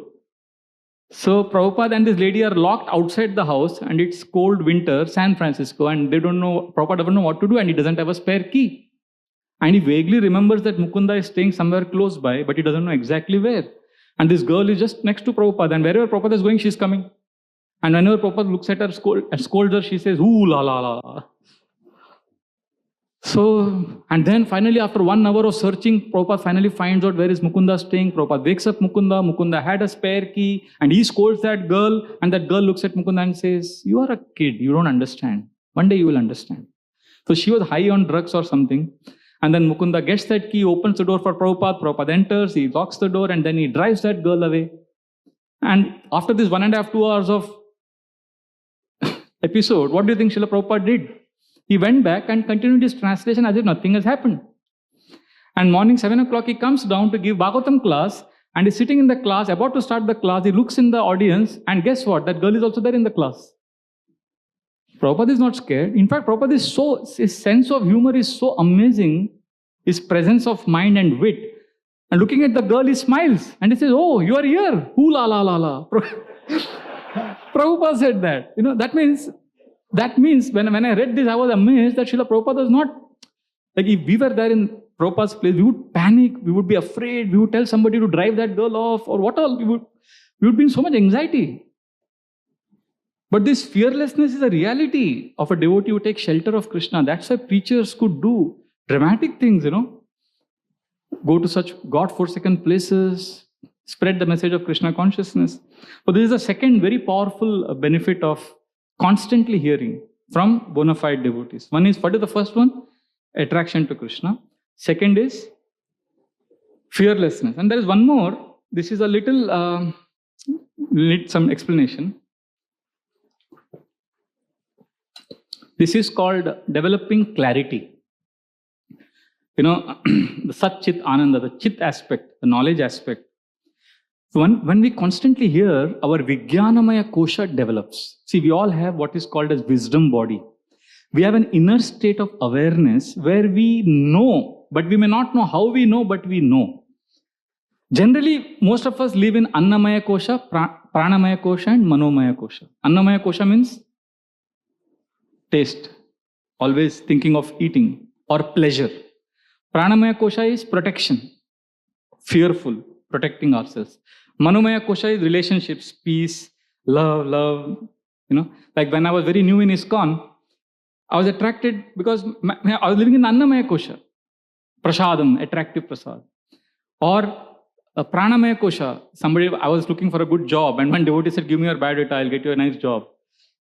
So, Prabhupada and this lady are locked outside the house, and it's cold winter, San Francisco, and Prabhupada doesn't know what to do, and he doesn't have a spare key. And he vaguely remembers that Mukunda is staying somewhere close by, but he doesn't know exactly where. And this girl is just next to Prabhupada, and wherever Prabhupada is going, she's coming. And whenever Prabhupada looks at her and scolds her, she says, ooh, la la la. So, and then finally, after 1 hour of searching, Prabhupada finally finds out where is Mukunda staying. Prabhupada wakes up Mukunda. Mukunda had a spare key, and he scolds that girl, and that girl looks at Mukunda and says, you are a kid, you don't understand. One day you will understand. So she was high on drugs or something. And then Mukunda gets that key, opens the door for Prabhupada. Prabhupada enters, he locks the door, and then he drives that girl away. And after this 1.5, 2 hours of episode, what do you think Srila Prabhupada did? He went back and continued his translation as if nothing has happened. And morning 7 o'clock, he comes down to give Bhagavatam class, and he's sitting in the class, about to start the class. He looks in the audience, and guess what? That girl is also there in the class. Prabhupada is not scared. In fact, Prabhupada his sense of humor is so amazing, his presence of mind and wit. And looking at the girl, he smiles and he says, oh, you are here. Ooh la la la la. Prabhupada said that. That means when I read this, I was amazed that Srila Prabhupada was not, like if we were there in Prabhupada's place, we would panic, we would be afraid, we would tell somebody to drive that girl off or what all. We would be in so much anxiety. But this fearlessness is a reality of a devotee who takes shelter of Krishna. That's why preachers could do dramatic things, Go to such God-forsaken places, spread the message of Krishna consciousness. But this is the second very powerful benefit of constantly hearing from bona fide devotees. What is the first one? Attraction to Krishna. Second is fearlessness. And there is one more. This is a little, need some explanation. This is called developing clarity. You know, the Sat Chit Ananda, the Chit aspect, the knowledge aspect. So when we constantly hear, our Vijnanamaya Kosha develops. See, we all have what is called as wisdom body. We have an inner state of awareness where we know, but we may not know how we know, but we know. Generally, most of us live in Annamaya Kosha, Pranamaya Kosha and Manomaya Kosha. Annamaya Kosha means taste, always thinking of eating or pleasure. Pranamaya Kosha is protection, fearful, protecting ourselves. Manomaya Kosha is relationships, peace, love. You know, like when I was very new in ISKCON, I was attracted because I was living in Annamaya Kosha. Prasadam, attractive prasad. Or Pranamaya Kosha, I was looking for a good job, and one devotee said, give me your biodata, I'll get you a nice job.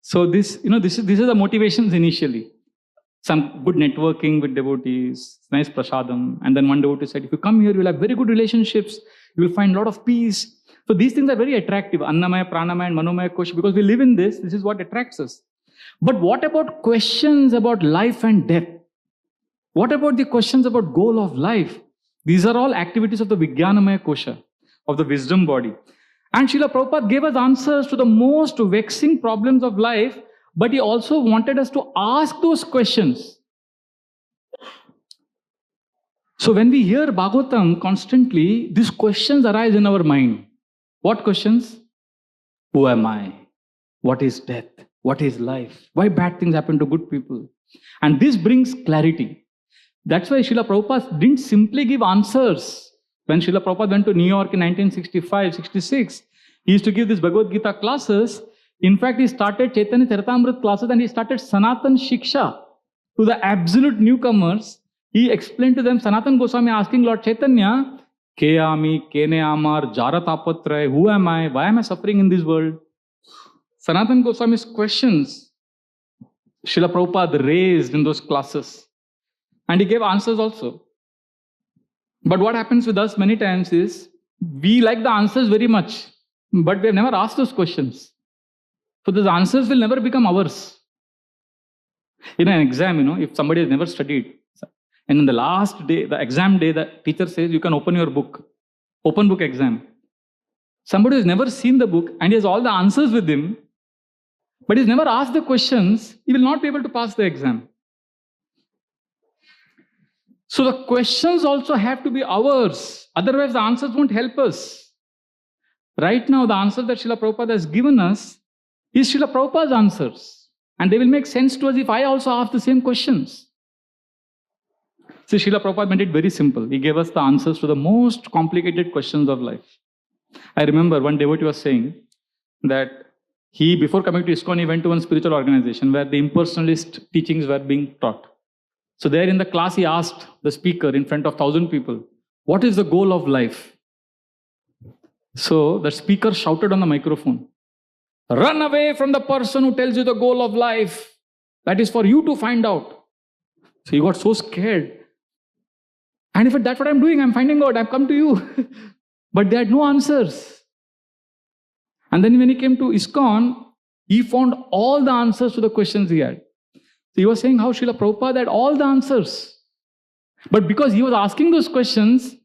So this is the motivations initially. Some good networking with devotees, nice prasadam. And then one devotee said, if you come here, you'll have very good relationships, you will find a lot of peace. So these things are very attractive, Annamaya, Pranamaya and Manomaya Kosha, because we live in this is what attracts us. But what about questions about life and death? What about the questions about goal of life? These are all activities of the Vijnanamaya Kosha, of the wisdom body. And Srila Prabhupada gave us answers to the most vexing problems of life, but he also wanted us to ask those questions. So when we hear Bhagavatam constantly, these questions arise in our mind. What questions? Who am I? What is death? What is life? Why bad things happen to good people? And this brings clarity. That's why Srila Prabhupada didn't simply give answers. When Srila Prabhupada went to New York in 1965-66, he used to give these Bhagavad Gita classes. In fact, he started Chaitanya Charitamrita classes and he started Sanatan Shiksha to the absolute newcomers. He explained to them, Sanatan Goswami asking Lord Chaitanya, Ke ami, kene amar, jara tapatre, who am I? Why am I suffering in this world? Sanatan Goswami's questions, Srila Prabhupada raised in those classes. And he gave answers also. But what happens with us many times is, we like the answers very much, but we have never asked those questions. So those answers will never become ours. In an exam, if somebody has never studied, and in the last day, the exam day, the teacher says, you can open your book. Open book exam. Somebody has never seen the book and he has all the answers with him, but he's never asked the questions, he will not be able to pass the exam. So the questions also have to be ours. Otherwise, the answers won't help us. Right now, the answer that Srila Prabhupada has given us is Srila Prabhupada's answers. And they will make sense to us if I also ask the same questions. See, Srila Prabhupada made it very simple. He gave us the answers to the most complicated questions of life. I remember one devotee was saying that before coming to ISKCON, he went to one spiritual organization where the impersonalist teachings were being taught. So there in the class, he asked the speaker in front of 1,000 people, what is the goal of life? So the speaker shouted on the microphone, run away from the person who tells you the goal of life. That is for you to find out. So he got so scared. And if that's what I'm doing, I'm finding out, I've come to you. But they had no answers. And then when he came to ISKCON, he found all the answers to the questions he had. So he was saying how Srila Prabhupada had all the answers. But because he was asking those questions,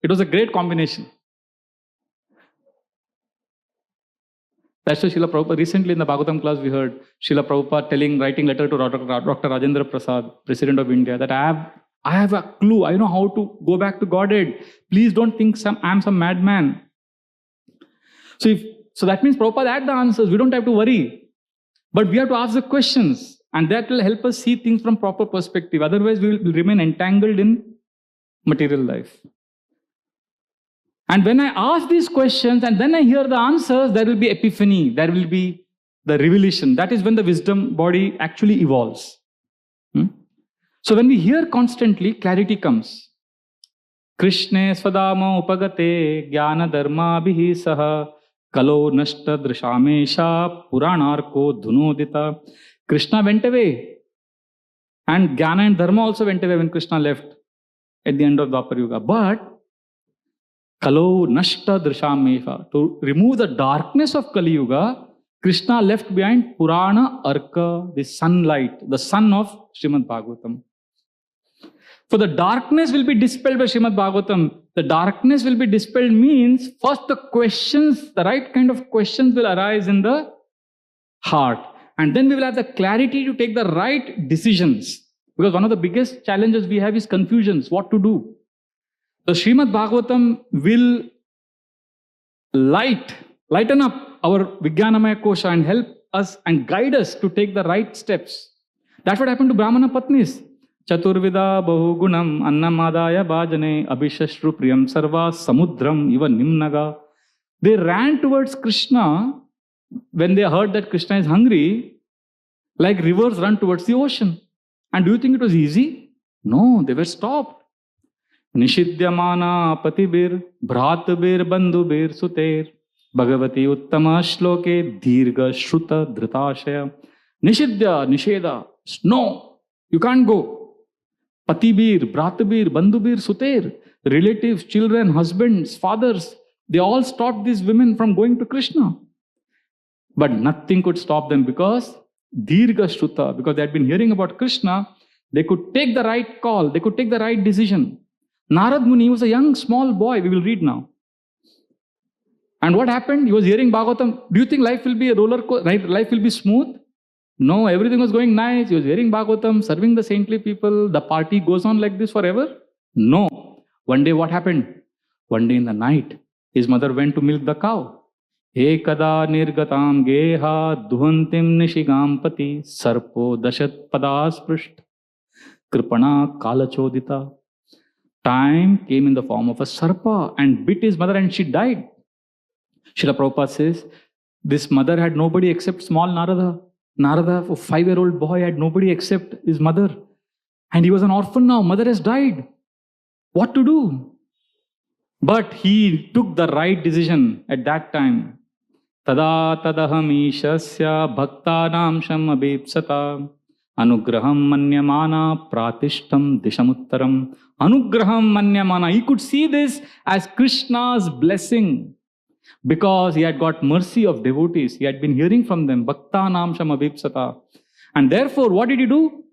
it was a great combination. That's why Srila Prabhupada, recently in the Bhagavatam class, we heard Srila Prabhupada writing letter to Dr. Rajendra Prasad, President of India, that I have a clue. I know how to go back to Godhead. Please don't think I'm some madman. So that means Prabhupada had the answers. We don't have to worry. But we have to ask the questions. And that will help us see things from proper perspective. Otherwise, we will remain entangled in material life. And when I ask these questions and then I hear the answers, there will be epiphany. There will be the revelation. That is when the wisdom body actually evolves. So when we hear constantly, clarity comes. Krishne swadama upagate jnana dharma bihi saha kalo nashta drishamesha puranarko dhunodita. Krishna went away. And jnana and dharma also went away when Krishna left at the end of Dwapar Yuga. But kalo nashta drishamesha, to remove the darkness of Kali Yuga, Krishna left behind Purana Arka, the sunlight, the sun of Srimad Bhagavatam. For the darkness will be dispelled by Srimad Bhagavatam. The darkness will be dispelled means first the questions, the right kind of questions will arise in the heart. And then we will have the clarity to take the right decisions. Because one of the biggest challenges we have is confusions, what to do. The Srimad Bhagavatam will lighten up our Vijnanamaya Kosha and help us and guide us to take the right steps. That's what happened to Brahmana Patnis. Chaturvida Bahugunam Annamadaya Bhajane Abhishashru Priyam Sarva Samudram Iva Nimnaga. They ran towards Krishna when they heard that Krishna is hungry, like rivers run towards the ocean. And do you think it was easy? No, they were stopped. Nishidyamana patibir bhratbir bandhubir suter Bhagavati uttama shloke dirga shruta dhritashaya. Nishidya, nisheda, no, you can't go. Patibir, bhratbir, bandhubir suter. Relatives, children, husbands, fathers, they all stopped these women from going to Krishna. But nothing could stop them because dirga shruta, because they had been hearing about Krishna, they could take the right call, they could take the right decision. Narad Muni was a young, small boy, we will read now. And what happened? He was hearing Bhagavatam. Do you think life will be a roller coaster, right? Life will be smooth? No, everything was going nice. He was hearing Bhagavatam, serving the saintly people. The party goes on like this forever? No. One day what happened? One day in the night, his mother went to milk the cow. Ekada nirgatam geha duhantim nishigam pati sarpo dashat padas prisht kripana kalachodita. Time came in the form of a sarpa and bit his mother and she died. Srila Prabhupada says, this mother had nobody except small Narada. Narada, a 5-year-old boy, had nobody except his mother. And he was an orphan now. Mother has died. What to do? But he took the right decision at that time. Tada tadaham ishasya bhaktanam sham abhipsata anugraham manyamana pratishtam dishamuttaram. Anugraham manyamana. He could see this as Krishna's blessing because he had got mercy of devotees. He had been hearing from them. Bhaktanam sham abhipsata. And therefore, what did he do?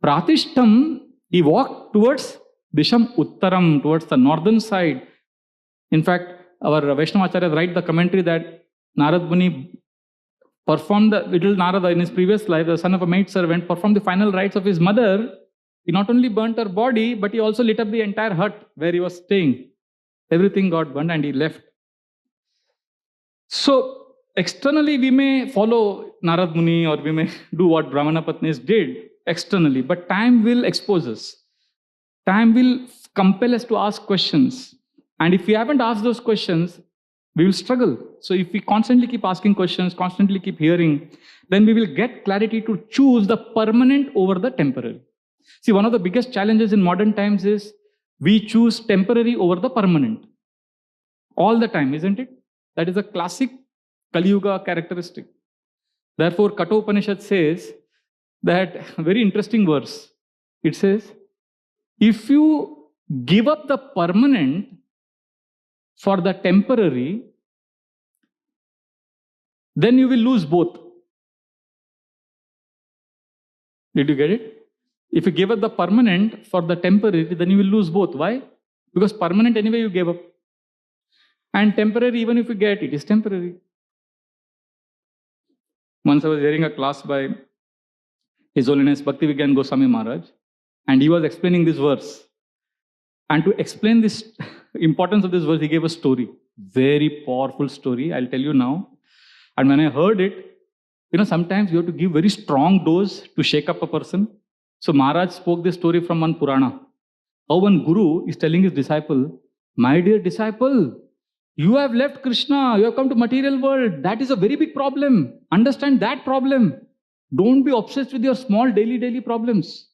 Pratishtam, he walked towards Disham Uttaram, towards the northern side. In fact, our Vaishnavacharya write the commentary that Narad Muni performed the little Narada in his previous life, the son of a maid servant, performed the final rites of his mother. He not only burnt her body, but he also lit up the entire hut where he was staying. Everything got burned and he left. So, externally we may follow Narad Muni or we may do what Brahmana Patnis did externally, but time will expose us. Time will compel us to ask questions. And if we haven't asked those questions, we will struggle. So if we constantly keep asking questions, constantly keep hearing, then we will get clarity to choose the permanent over the temporary. See, one of the biggest challenges in modern times is we choose temporary over the permanent. All the time, isn't it? That is a classic Kali Yuga characteristic. Therefore, Kathopanishad says that very interesting verse. It says, if you give up the permanent for the temporary, then you will lose both. Did you get it? If you give up the permanent for the temporary, then you will lose both. Why? Because permanent anyway you gave up. And temporary, even if you get, it is temporary. Once I was hearing a class by His Holiness Bhakti Vigyan Goswami Maharaj, and he was explaining this verse. And to explain this importance of this verse, he gave a story. Very powerful story, I'll tell you now. And when I heard it, sometimes you have to give very strong dose to shake up a person. So Maharaj spoke this story from one Purana. How one Guru is telling his disciple, my dear disciple, you have left Krishna, you have come to material world. That is a very big problem. Understand that problem. Don't be obsessed with your small daily problems.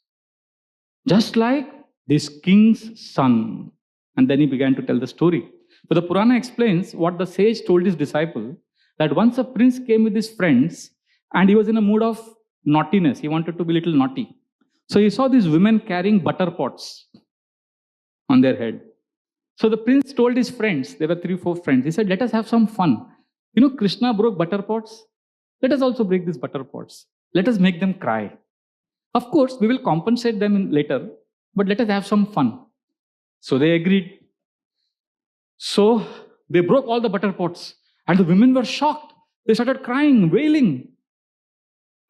Just like this king's son. And then he began to tell the story. But the Purana explains what the sage told his disciple, that once a prince came with his friends and he was in a mood of naughtiness. He wanted to be a little naughty. So he saw these women carrying butter pots on their head. So the prince told his friends, there were 3-4 friends, he said, let us have some fun. Krishna broke butter pots. let us also break these butter pots. Let us make them cry. Of course, we will compensate them later, but let us have some fun. So they agreed. So they broke all the butter pots, and the women were shocked. They started crying, wailing.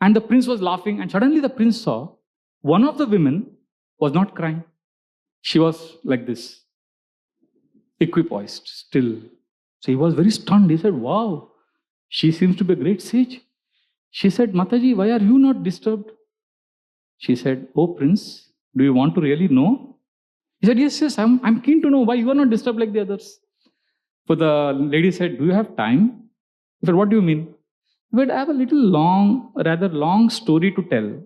And the prince was laughing, and suddenly the prince saw one of the women was not crying. She was like this, equipoised, still. So he was very stunned. He said, wow, she seems to be a great sage. She said, Mataji, why are you not disturbed? She said, oh prince, do you want to really know? He said, yes, I'm keen to know why you are not disturbed like the others. So the lady said, do you have time? He said, what do you mean? But I have a rather long story to tell.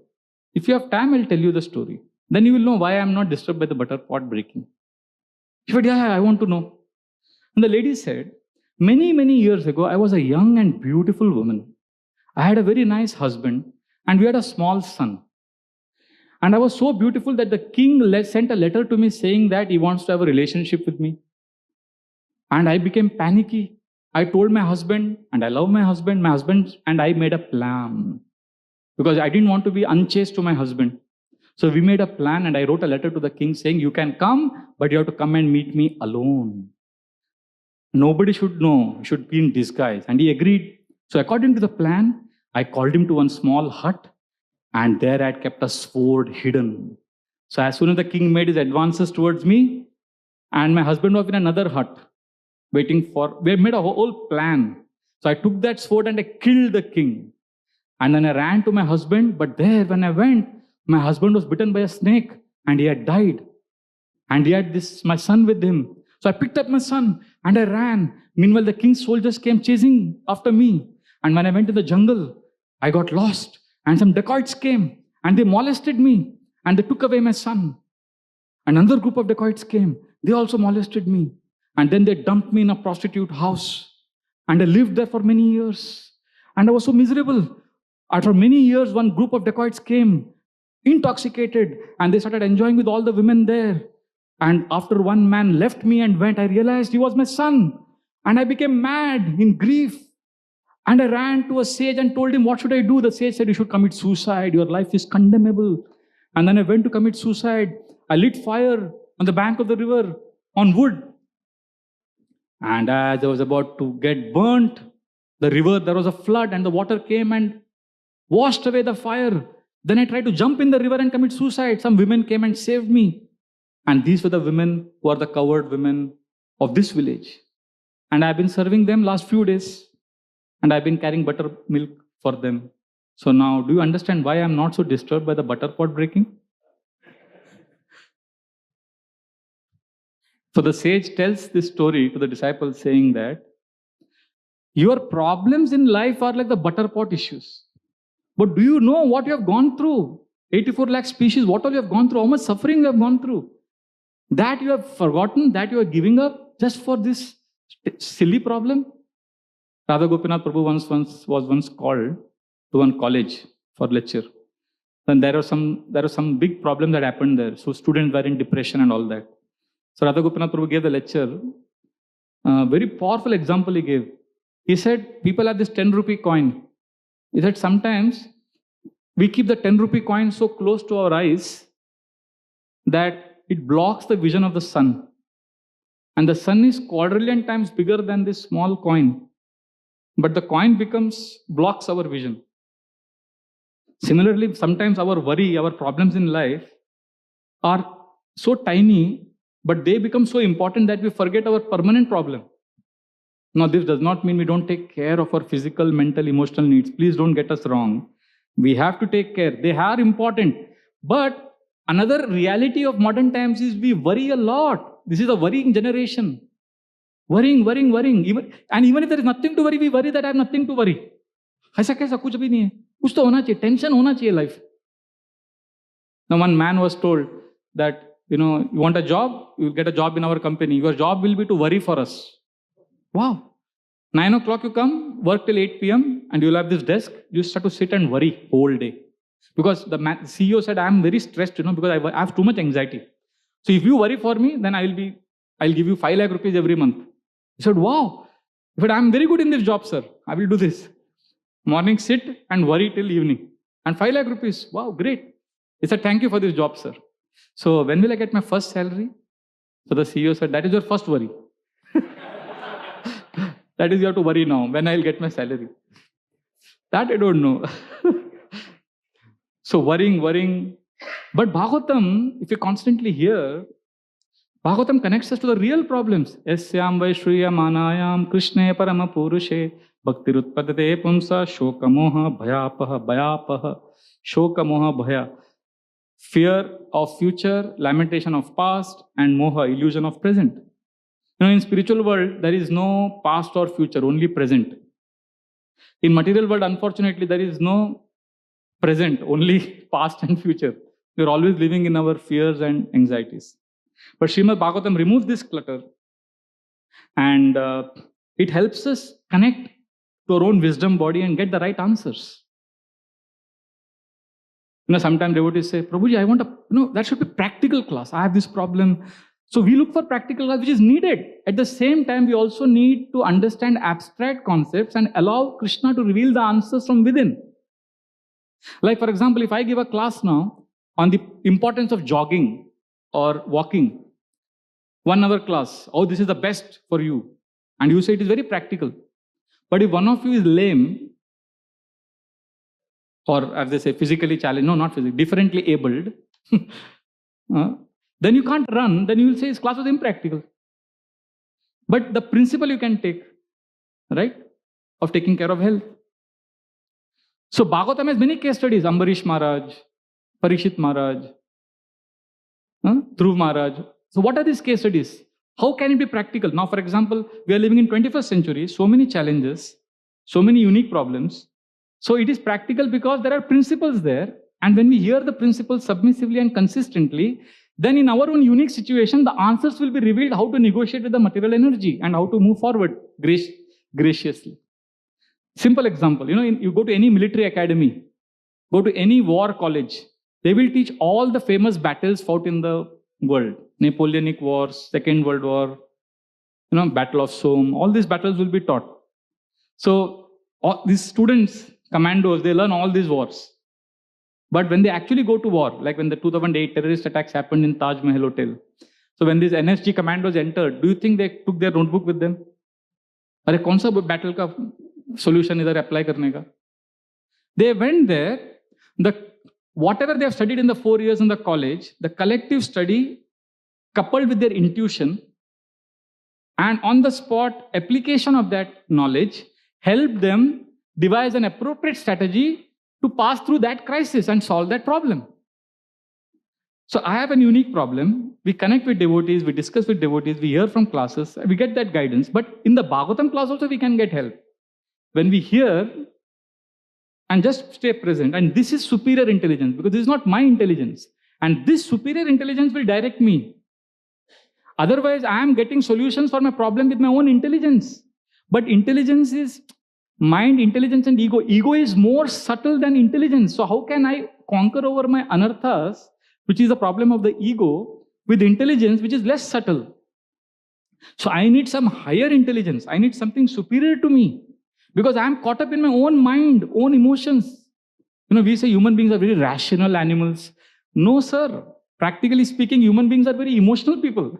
If you have time, I'll tell you the story. Then you will know why I'm not disturbed by the butter pot breaking. He said, yeah, I want to know. And the lady said, many, many years ago, I was a young and beautiful woman. I had a very nice husband, and we had a small son. And I was so beautiful that the king sent a letter to me saying that he wants to have a relationship with me. And I became panicky. I told my husband, and I love my husband and I made a plan. Because I didn't want to be unchaste to my husband. So we made a plan, and I wrote a letter to the king saying, you can come, but you have to come and meet me alone. Nobody should know, you should be in disguise. And he agreed. So according to the plan, I called him to one small hut, and there I had kept a sword hidden. So as soon as the king made his advances towards me, and my husband was in another hut, waiting for, we had made a whole plan. So I took that sword and I killed the king. And then I ran to my husband, but there when I went, my husband was bitten by a snake and he had died. And he had my son with him. So I picked up my son and I ran. Meanwhile, the king's soldiers came chasing after me. And when I went to the jungle, I got lost. And some dacoits came and they molested me and they took away my son. Another group of dacoits came. They also molested me. And then they dumped me in a prostitute house. And I lived there for many years. And I was so miserable. After many years, one group of dacoits came, intoxicated, and they started enjoying with all the women there. And after one man left me and went, I realized he was my son. And I became mad in grief. And I ran to a sage and told him, what should I do? The sage said, you should commit suicide. Your life is condemnable. And then I went to commit suicide. I lit fire on the bank of the river on wood. And as I was about to get burnt, the river, there was a flood and the water came and washed away the fire. Then I tried to jump in the river and commit suicide. Some women came and saved me. And these were the women who are the covered women of this village. And I've been serving them last few days. And I've been carrying buttermilk for them. So now, do you understand why I'm not so disturbed by the butter pot breaking? So the sage tells this story to the disciples saying that your problems in life are like the butter pot issues. But do you know what you have gone through? 84 lakh species, what all you have gone through, how much suffering you have gone through. That you have forgotten, that you are giving up just for this silly problem. Radha Gopinath Prabhu was once called to one college for lecture. Then there was some big problem that happened there. So students were in depression and all that. So Radha Gopinath Prabhu gave the lecture. Very powerful example he gave. He said, people have this 10 rupee coin. He said, sometimes we keep the 10 rupee coin so close to our eyes that it blocks the vision of the sun. And the sun is quadrillion times bigger than this small coin. But the coin blocks our vision. Similarly, sometimes our worry, our problems in life are so tiny, but they become so important that we forget our permanent problem. Now, this does not mean we don't take care of our physical, mental, emotional needs. Please don't get us wrong. We have to take care. They are important. But another reality of modern times is we worry a lot. This is a worrying generation. Worrying. Even if there is nothing to worry, we worry that I have nothing to worry. ऐसा कैसा कुछ भी नहीं है. कुछ तो होना चाहिए. Tension होना चाहिए life. Now, one man was told that, you want a job, you will get a job in our company. Your job will be to worry for us. Wow. 9 o'clock you come, work till 8 p.m. and you'll have this desk. You start to sit and worry whole day. Because the CEO said, I'm very stressed, because I have too much anxiety. So if you worry for me, then I'll give you 5 lakh rupees every month. He said, wow. He said, I'm very good in this job, sir. I will do this. Morning sit and worry till evening. And 5 lakh rupees. Wow, great. He said, thank you for this job, sir. So when will I get my first salary? So the CEO said, that is your first worry. That is you have to worry now. When I'll get my salary? That I don't know. So worrying. But Bhagavatam, if you constantly hear, Bhagavatam connects us to the real problems. Yasyam Vaishriya Manayam Krishne Parama Purushe Bhaktirutpadate Pumsa Shokamoha Bhayapaha Shokamoha Bhaya. Fear of future, lamentation of past, and moha, illusion of present. In spiritual world, there is no past or future, only present. In material world, unfortunately, there is no present, only past and future. We are always living in our fears and anxieties. But Srimad Bhagavatam removes this clutter, and it helps us connect to our own wisdom body and get the right answers. Sometimes devotees say, Prabhuji, I want that should be practical class. I have this problem. So we look for practical class, which is needed. At the same time, we also need to understand abstract concepts and allow Krishna to reveal the answers from within. Like, for example, if I give a class now on the importance of jogging or walking, 1 hour class, this is the best for you. And you say it is very practical. But if one of you is lame, or as they say, physically challenged, no, not physically, differently abled, then you can't run, then you will say his class was impractical. But the principle you can take, right, of taking care of health. So Bhagavatam has many case studies, Ambarish Maharaj, Parikshit Maharaj, Dhruv Maharaj. So what are these case studies? How can it be practical? Now, for example, we are living in 21st century, so many challenges, so many unique problems. So it is practical because there are principles there. And when we hear the principles submissively and consistently, then in our own unique situation, the answers will be revealed how to negotiate with the material energy and how to move forward graciously. Simple example, you go to any military academy, go to any war college, they will teach all the famous battles fought in the world. Napoleonic Wars, Second World War, Battle of Somme, all these battles will be taught. So these students, commandos, they learn all these wars. But when they actually go to war, like when the 2008 terrorist attacks happened in Taj Mahal Hotel, so when these NSG commandos entered, do you think they took their notebook with them? Are kaun sa battle ka solution idhar apply karne ka? They went there, whatever they have studied in the 4 years in the college, the collective study coupled with their intuition and on the spot application of that knowledge helped them devise an appropriate strategy to pass through that crisis and solve that problem. So I have a unique problem. We connect with devotees, we discuss with devotees, we hear from classes, we get that guidance. But in the Bhagavatam class also we can get help. When we hear and just stay present, and this is superior intelligence because this is not my intelligence. And this superior intelligence will direct me. Otherwise, I am getting solutions for my problem with my own intelligence. But intelligence is mind, intelligence, and ego. Ego is more subtle than intelligence. So how can I conquer over my anarthas, which is a problem of the ego, with intelligence, which is less subtle? So I need some higher intelligence. I need something superior to me. Because I am caught up in my own mind, own emotions. We say human beings are very rational animals. No, sir. Practically speaking, human beings are very emotional people.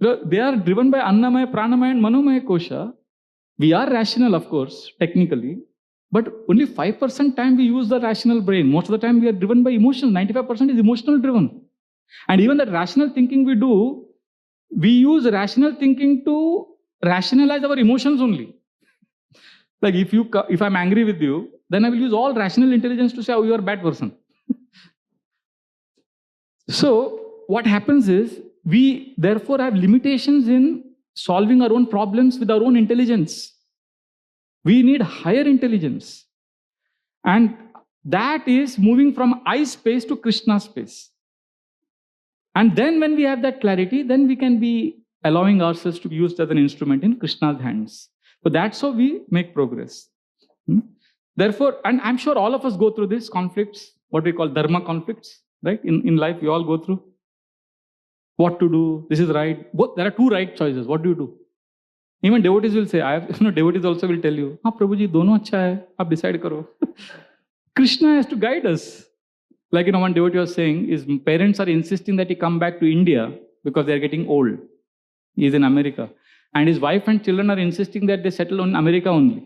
They are driven by Annamaya, Pranamaya, and Manomaya Kosha. We are rational, of course, technically. But only 5% time we use the rational brain. Most of the time we are driven by emotions. 95% is emotional driven. And even that rational thinking we do, we use rational thinking to rationalize our emotions only. Like if I'm angry with you, then I will use all rational intelligence to say, oh, you are a bad person. So what happens is, we therefore have limitations in solving our own problems with our own intelligence. We need higher intelligence. And that is moving from I space to Krishna space. And then when we have that clarity, then we can be allowing ourselves to be used as an instrument in Krishna's hands. So that's how we make progress. Therefore, and I'm sure all of us go through these conflicts, what we call dharma conflicts, right? In life, we all go through. What to do? This is right. There are 2 right choices. What do you do? Even devotees will say, devotees also will tell you, हाँ प्रभु जी दोनों अच्छा है, आप decide करो. Krishna has to guide us. Like, one devotee was saying, his parents are insisting that he come back to India because they are getting old. He is in America. And his wife and children are insisting that they settle in America only.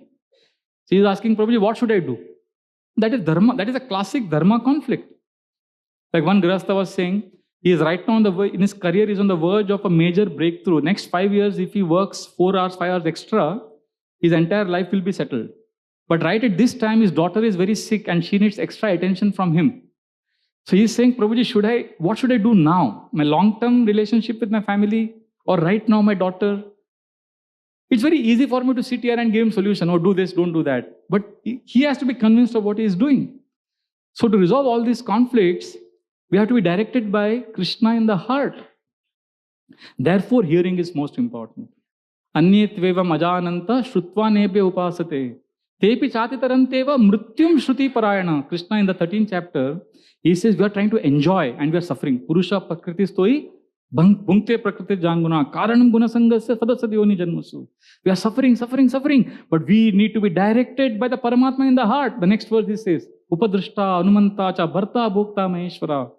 So he is asking, Prabhuji, what should I do? That is dharma. That is a classic dharma conflict. Like one Grihastha was saying, he is right now in his career, is on the verge of a major breakthrough. Next 5 years, if he works 4 hours, 5 hours extra, his entire life will be settled. But right at this time, his daughter is very sick and she needs extra attention from him. So he is saying, Prabhuji, what should I do now? My long-term relationship with my family, or right now my daughter? It's very easy for me to sit here and give him solution, or do this, don't do that. But he has to be convinced of what he is doing. So to resolve all these conflicts, we have to be directed by Krishna in the heart. Therefore, hearing is most important. Anyetveva majananta shrutva nebhya upasate. Tepi chatitaranteva mrityum shruti parayana. Krishna in the 13th chapter, he says we are trying to enjoy and we are suffering. Purusha prakriti stoi bhunkte prakriti janguna karanam guna sangasya sadasadyoni janmasu. We are suffering. But we need to be directed by the Paramatma in the heart. The next verse he says, Upadrishta anumanta cha bharta bhokta maheshwara.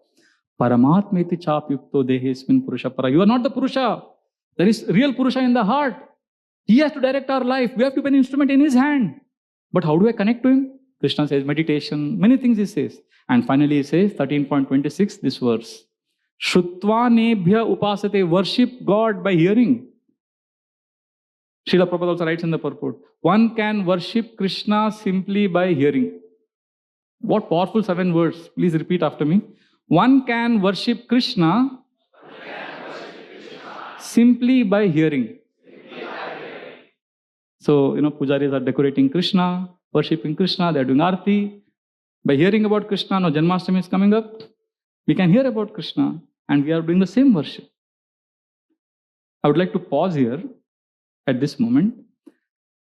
Paramatmeti chapyukto dehesmin purusha para. You are not the Purusha. There is real Purusha in the heart. He has to direct our life. We have to be an instrument in his hand. But how do I connect to him? Krishna says meditation, many things he says. And finally he says, 13.26, this verse. Shrutva nebhya upasate, worship God by hearing. Srila Prabhupada also writes in the purport, one can worship Krishna simply by hearing. What powerful 7 words. Please repeat after me. One can worship Krishna simply by hearing. So, pujaris are decorating Krishna, worshipping Krishna, they are doing arti. By hearing about Krishna, now Janmashtami is coming up, we can hear about Krishna and we are doing the same worship. I would like to pause here at this moment,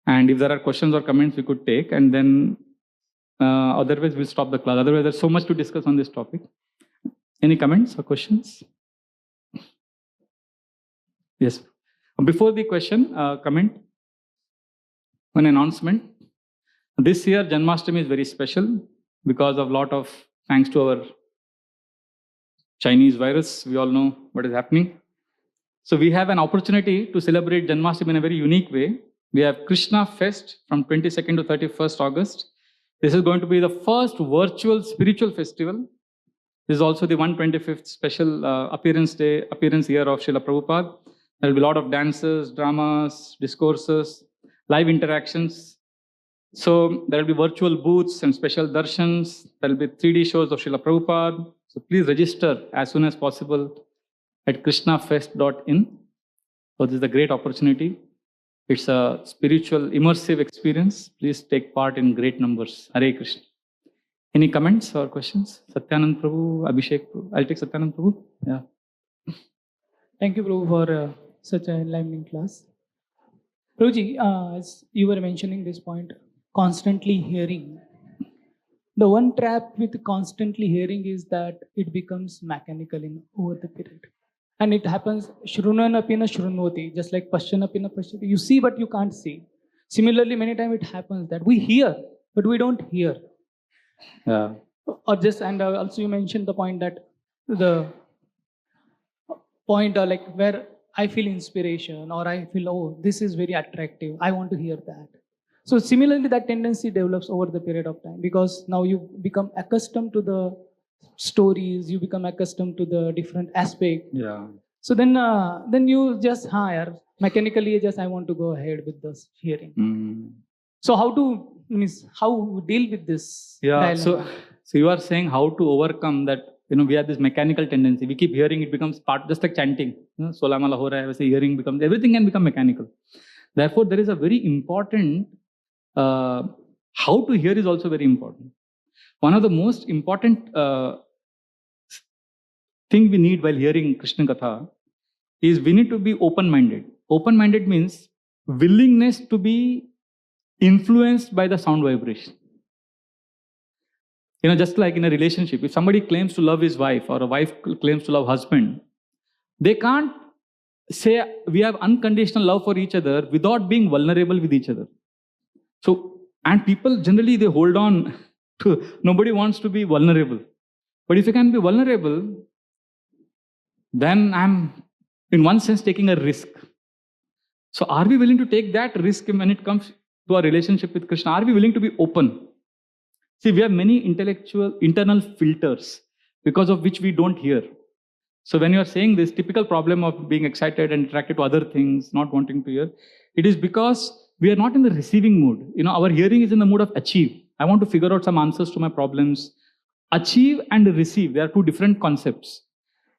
and if there are questions or comments we could take, and then otherwise we'll stop the class. Otherwise there's so much to discuss on this topic. Any comments or questions? Yes. Before the question, comment, one announcement. This year Janmashtami is very special because of lot of, thanks to our Chinese virus, we all know what is happening. So we have an opportunity to celebrate Janmashtami in a very unique way. We have Krishna Fest from 22nd to 31st August. This is going to be the first virtual spiritual festival. This is also the 125th special appearance year of Srila Prabhupada. There will be a lot of dances, dramas, discourses, live interactions. So there will be virtual booths and special darshans. There will be 3D shows of Srila Prabhupada. So please register as soon as possible at krishnafest.in. So this is a great opportunity. It's a spiritual, immersive experience. Please take part in great numbers. Hare Krishna. Any comments or questions? Satyanand Prabhu, Abhishek Prabhu. I'll take Satyanand Prabhu. Yeah.
Thank you, Prabhu, for such an enlightening class. Prabhuji, as you were mentioning this point, constantly hearing. The one trap with constantly hearing is that it becomes mechanical over the period. And it happens, shrunanapina shrunvati, just like paschanapina paschati. You see, but you can't see. Similarly, many times it happens that we hear, but we don't hear.
Yeah.
Or just, and also you mentioned the point that the point like where I feel inspiration or I feel, oh, this is very attractive. I want to hear that. So similarly, that tendency develops over the period of time because now you become accustomed to the stories, you become accustomed to the different aspect.
Yeah.
So then you just mechanically just I want to go ahead with this hearing. So how to deal with this?
Yeah.
dilemma?
So you are saying how to overcome that. We have this mechanical tendency. We keep hearing, it becomes part, just like chanting. Sola mala ho raha hai, hearing becomes, everything can become mechanical. Therefore, there is a very important, how to hear is also very important. One of the most important thing we need while hearing Krishna Katha is we need to be open-minded. Open-minded means willingness to be influenced by the sound vibration. Just like in a relationship, if somebody claims to love his wife or a wife claims to love husband, they can't say we have unconditional love for each other without being vulnerable with each other. So, and people generally they hold on to, nobody wants to be vulnerable. But if you can be vulnerable, then I'm in one sense taking a risk. So are we willing to take that risk when it comes to our relationship with Krishna? Are we willing to be open? See, we have many internal filters because of which we don't hear. So when you are saying this typical problem of being excited and attracted to other things, not wanting to hear, it is because we are not in the receiving mood. Our hearing is in the mood of achieve. I want to figure out some answers to my problems. Achieve and receive, they are two different concepts.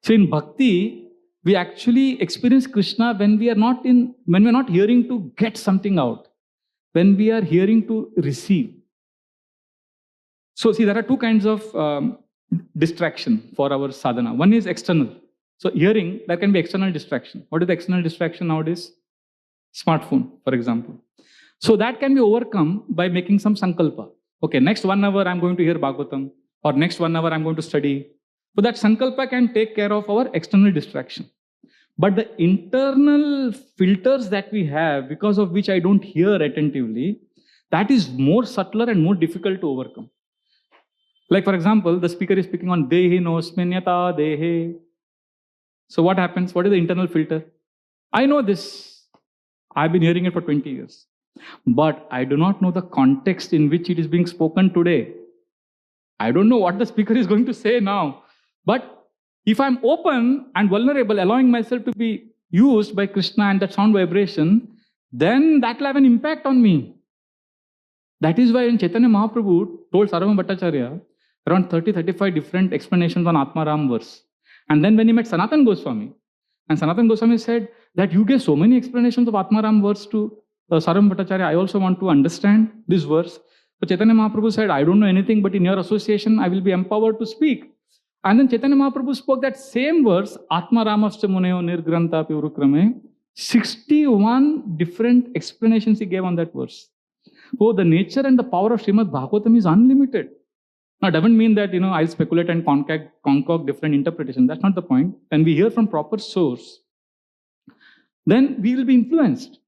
So in bhakti, we actually experience Krishna when we are not hearing to get something out, when we are hearing to receive. So see, there are two kinds of distraction for our sadhana. One is external. So hearing, there can be external distraction. What is the external distraction nowadays? Smartphone, for example. So that can be overcome by making some sankalpa. Okay, next 1 hour I'm going to hear Bhagavatam, or next 1 hour I'm going to study. So that sankalpa can take care of our external distraction. But the internal filters that we have, because of which I don't hear attentively, that is more subtler and more difficult to overcome. Like for example, the speaker is speaking on Dehi nosminyata dehe. So what happens? What is the internal filter? I know this. I've been hearing it for 20 years. But I do not know the context in which it is being spoken today. I don't know what the speaker is going to say now. But if I'm open and vulnerable, allowing myself to be used by Krishna and that sound vibration, then that will have an impact on me. That is why when Chaitanya Mahaprabhu told Sarvabhauma Bhattacharya around 30-35 different explanations on Atmaram verse. And then when he met Sanatana Goswami, and Sanatana Goswami said that you gave so many explanations of Atmaram verse to Sarvabhauma Bhattacharya, I also want to understand this verse. So Chaitanya Mahaprabhu said, I don't know anything, but in your association, I will be empowered to speak. And then Chaitanya Mahaprabhu spoke that same verse, Atma Ramascha Muneo Nirgranta Pivurukrame, 61 different explanations he gave on that verse. Oh, the nature and the power of Srimad Bhagavatam is unlimited. Now, it doesn't mean that, I'll speculate and concoct different interpretations. That's not the point. When we hear from proper source, then we will be influenced.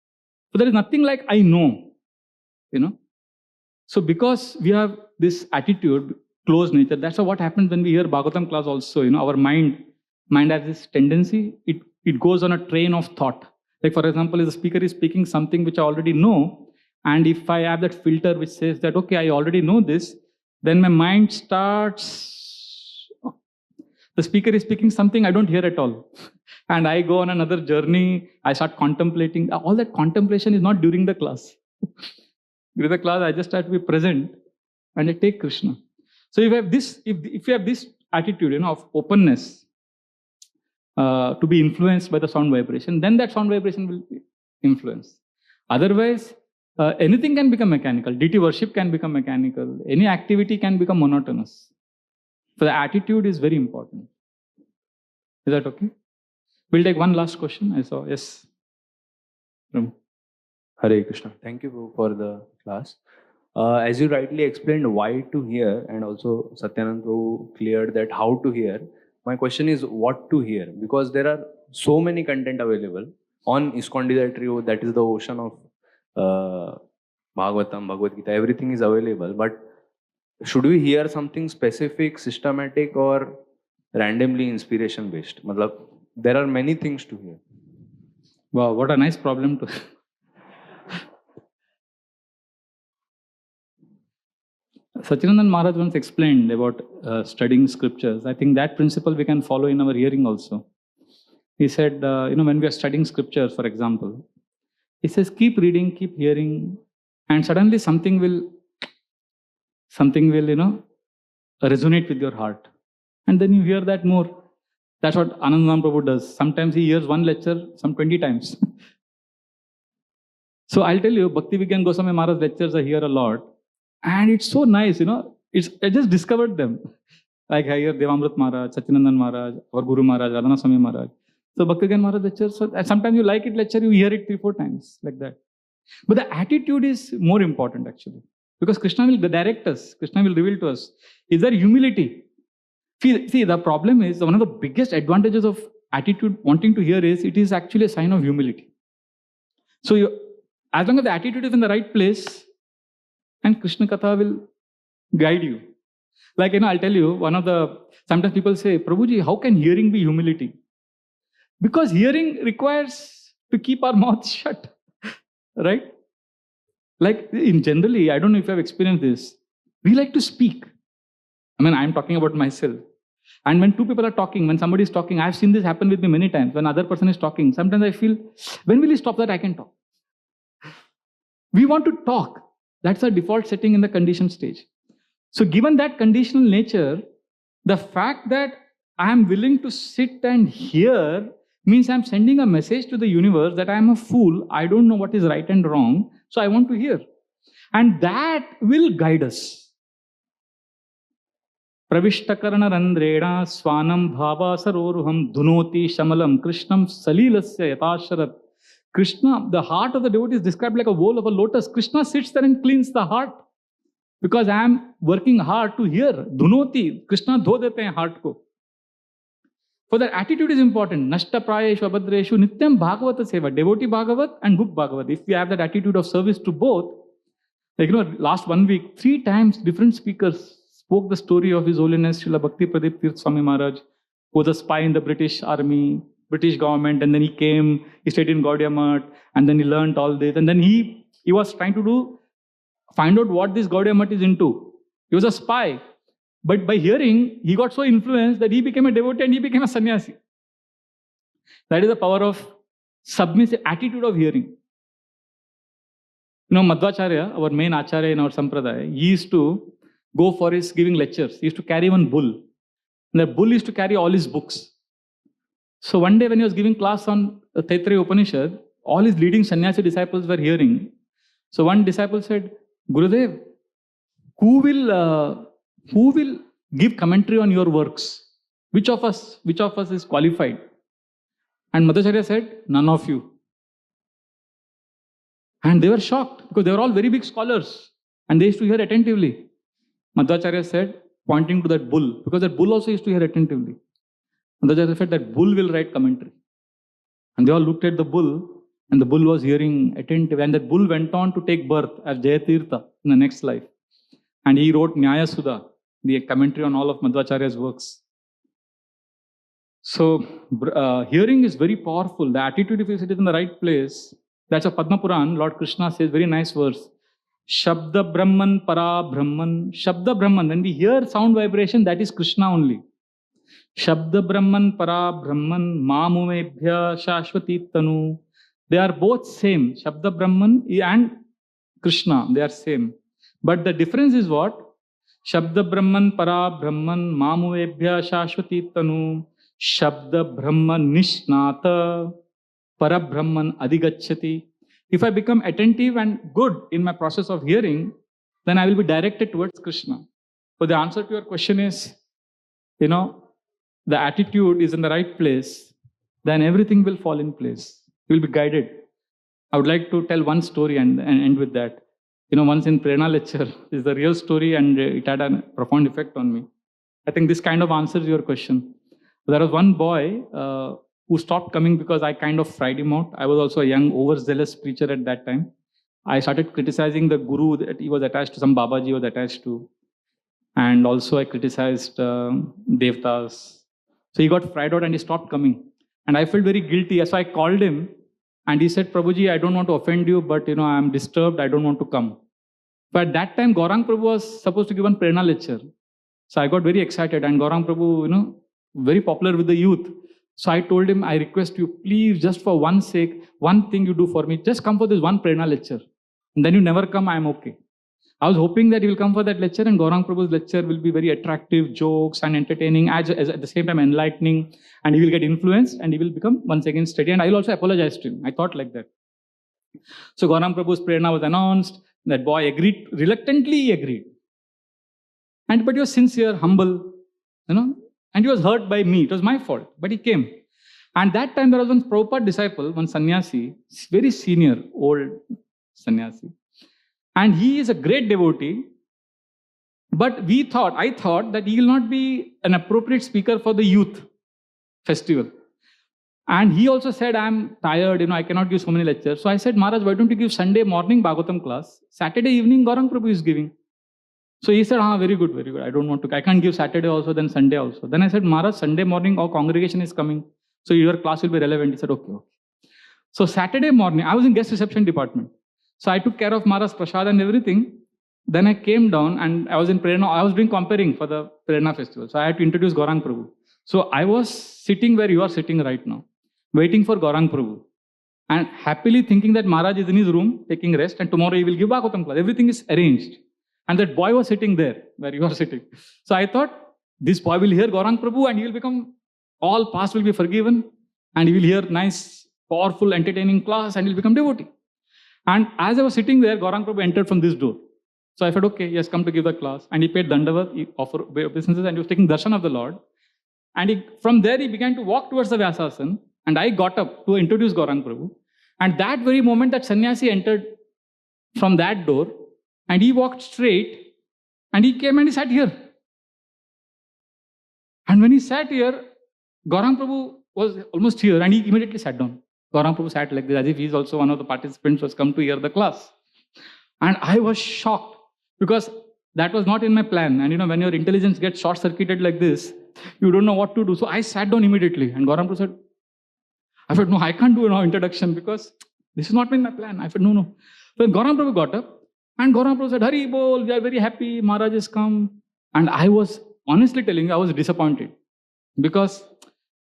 So there is nothing like I know, So because we have this attitude, closed nature, that's what happens when we hear Bhagavatam class also. Our mind has this tendency, it goes on a train of thought. Like for example, if the speaker is speaking something which I already know, and if I have that filter which says that, okay, I already know this, then my mind starts, the speaker is speaking something I don't hear at all. And I go on another journey, I start contemplating. All that contemplation is not during the class. During the class, I just have to be present and I take Krishna. So if you have this, if you have this attitude, of openness to be influenced by the sound vibration, then that sound vibration will be influenced. Otherwise, anything can become mechanical. Deity worship can become mechanical. Any activity can become monotonous. So the attitude is very important. Is that okay? We'll take one last question. I saw, yes. Ram.
Hare Krishna. Thank you Prabhu, for the class. As you rightly explained why to hear, and also Satyanand Prabhu cleared that how to hear. My question is what to hear, because there are so many content available on ISKCON Desire Trio. That is the ocean of Bhagavatam, Bhagavad Gita. Everything is available. But should we hear something specific, systematic, or randomly inspiration based? There are many things to hear.
Wow, what a nice problem to. Sachinandan Maharaj once explained about studying scriptures. I think that principle we can follow in our hearing also. He said, when we are studying scriptures, for example, he says, keep reading, keep hearing, and suddenly something will, resonate with your heart. And then you hear that more. That's what Anandamayi Prabhu does. Sometimes he hears one lecture some 20 times. So I'll tell you, Bhakti Vigyan Goswami Maharaj lectures I hear a lot. And it's so nice, I just discovered them. Like I hear Devamrit Maharaj, Sachinandan Maharaj, our Guru Maharaj, Radhana Swami Maharaj. So Bhakti Vigyan Maharaj lectures, so sometimes you like it lecture, you hear it 3-4 times, like that. But the attitude is more important actually. Because Krishna will direct us, Krishna will reveal to us. Is there humility? See, the problem is, one of the biggest advantages of attitude, wanting to hear is, it is actually a sign of humility. So as long as the attitude is in the right place, and Krishna Katha will guide you. Like, I'll tell you, sometimes people say, Prabhuji, how can hearing be humility? Because hearing requires to keep our mouth shut, right? Like, generally, I don't know if you have experienced this, we like to speak. I'm talking about myself. And when two people are talking, when somebody is talking, I've seen this happen with me many times. When other person is talking, sometimes I feel, when will he stop that I can talk? We want to talk. That's our default setting in the conditioned stage. So given that conditional nature, the fact that I am willing to sit and hear means I'm sending a message to the universe that I am a fool, I don't know what is right and wrong, so I want to hear. And that will guide us. Pravishtakarana randrena swanam bhava saroruham dhunoti shamalam krishnam salilasya yatasharat. Krishna, the heart of the devotee is described like a bowl of a lotus. Krishna sits there and cleans the heart. Because I am working hard to hear. Dhunoti, Krishna dho dete hain heart ko. For that attitude is important. Nashta prayeshu abhadreshu nityam bhagavata seva. Devotee bhagavat and book bhagavat. If we have that attitude of service to both, last 1 week, 3 times different speakers spoke the story of His Holiness Srila Bhakti Pradip Tirth Swami Maharaj, who was a spy in the British army, British government, and then he came, he stayed in Gaudiya Math, and then he learned all this, and then he was trying to find out what this Gaudiya Math is into. He was a spy. But by hearing, he got so influenced that he became a devotee and he became a sannyasi. That is the power of submissive attitude of hearing. Madhvacharya, our main acharya in our sampradaya, he used to go for his giving lectures. He used to carry one bull. And that bull used to carry all his books. So one day when he was giving class on the Taittiriya Upanishad, all his leading sannyasi disciples were hearing. So one disciple said, Gurudev, who will give commentary on your works? Which of us is qualified? And Madhvacharya said, none of you. And they were shocked because they were all very big scholars and they used to hear attentively. Madhvacharya said, pointing to that bull, because that bull also used to hear attentively. Madhvacharya said that bull will write commentary. And they all looked at the bull, and the bull was hearing attentively. And that bull went on to take birth as Jayatirtha in the next life. And he wrote Nyaya Sudha, the commentary on all of Madhvacharya's works. So, hearing is very powerful. The attitude, if it is in the right place, that's a Padma Puran, Lord Krishna says, very nice verse. Shabda Brahman Para Brahman. Shabda Brahman, when we hear sound vibration, that is Krishna only. Shabda Brahman Para Brahman Mamumebhya Shashvati Tanu. They are both same. Shabda Brahman and Krishna, they are same. But the difference is what? Shabda Brahman Para Brahman Mamuvebhya Shashvati Tanu. Shabda Brahman Nishnata Para Brahman Adhigacchati. If I become attentive and good in my process of hearing, then I will be directed towards Krishna. So the answer to your question is, the attitude is in the right place, then everything will fall in place. You will be guided. I would like to tell one story and end with that. Once in Prerna lecture, this is the real story and it had a profound effect on me. I think this kind of answers your question. There was one boy who stopped coming because I kind of fried him out. I was also a young, overzealous preacher at that time. I started criticizing the guru that he was attached to, some Babaji he was attached to. And also I criticized Devtas. So he got fried out and he stopped coming. And I felt very guilty. So I called him and he said, Prabhuji, I don't want to offend you, but I am disturbed. I don't want to come. But at that time, Gaurang Prabhu was supposed to give one Prerna lecture. So I got very excited. And Gaurang Prabhu, very popular with the youth. So I told him, I request you, please, just for one sake, one thing you do for me, just come for this one Prerna lecture. And then you never come, I am okay. I was hoping that he will come for that lecture and Gaurang Prabhu's lecture will be very attractive, jokes and entertaining, as at the same time enlightening, and he will get influenced and he will become once again steady. And I will also apologize to him. I thought like that. So Gaurang Prabhu's Prerna was announced. That boy agreed, reluctantly he agreed. But he was sincere, humble, and he was hurt by me. It was my fault, but he came. And that time there was one Prabhupada disciple, one sannyasi, very senior, old sannyasi. And he is a great devotee. But I thought that he will not be an appropriate speaker for the youth festival. And he also said, I'm tired, I cannot give so many lectures. So I said, Maharaj, why don't you give Sunday morning Bhagavatam class? Saturday evening, Gaurang Prabhu is giving. So he said, very good, very good. I can't give Saturday also, then Sunday also. Then I said, Maharaj, Sunday morning our congregation is coming. So your class will be relevant. He said, okay. So Saturday morning, I was in guest reception department. So I took care of Maharaj Prasad and everything. Then I came down and I was in Prerna. I was doing comparing for the Prerna festival. So I had to introduce Gaurang Prabhu. So I was sitting where you are sitting right now, waiting for Gaurang Prabhu. And happily thinking that Maharaj is in his room, taking rest, and tomorrow he will give Bhagavatam class. Everything is arranged. And that boy was sitting there, where you are sitting. So I thought, this boy will hear Gaurang Prabhu and he will become, all past will be forgiven. And he will hear nice, powerful, entertaining class and he will become devotee. And as I was sitting there, Gaurang Prabhu entered from this door. So I said, okay, he has come to give the class. And he paid Dandavat, he offered obeisances, and he was taking darshan of the Lord. And from there, he began to walk towards the Vyasasana. And I got up to introduce Gaurang Prabhu. And that very moment, that sannyasi entered from that door. And he walked straight. And he came and he sat here. And when he sat here, Gaurang Prabhu was almost here. And he immediately sat down. Gaurang Prabhu sat like this, as if he is also one of the participants who has come to hear the class. And I was shocked. Because that was not in my plan. And when your intelligence gets short-circuited like this, you don't know what to do. So I sat down immediately. And Gaurang Prabhu said, no, I can't do an introduction because this is not in my plan. I said, no. So Gaurang Prabhu got up. And Gaurang Prabhu said, Hari Bol, we are very happy. Maharaj has come. And I was, honestly telling you, I was disappointed. Because,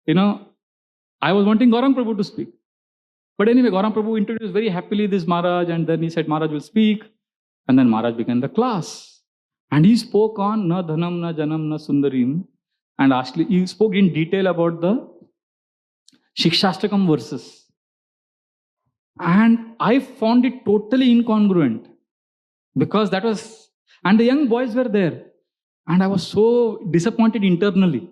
I was wanting Gaurang Prabhu to speak. But anyway, Gaurang Prabhu introduced very happily this Maharaj. And then he said, Maharaj will speak. And then Maharaj began the class. And he spoke on Na Dhanam, Na Janam, Na Sundarim. And actually, he spoke in detail about the Shikshashtakam verses. And I found it totally incongruent. Because that was, and the young boys were there. And I was so disappointed internally.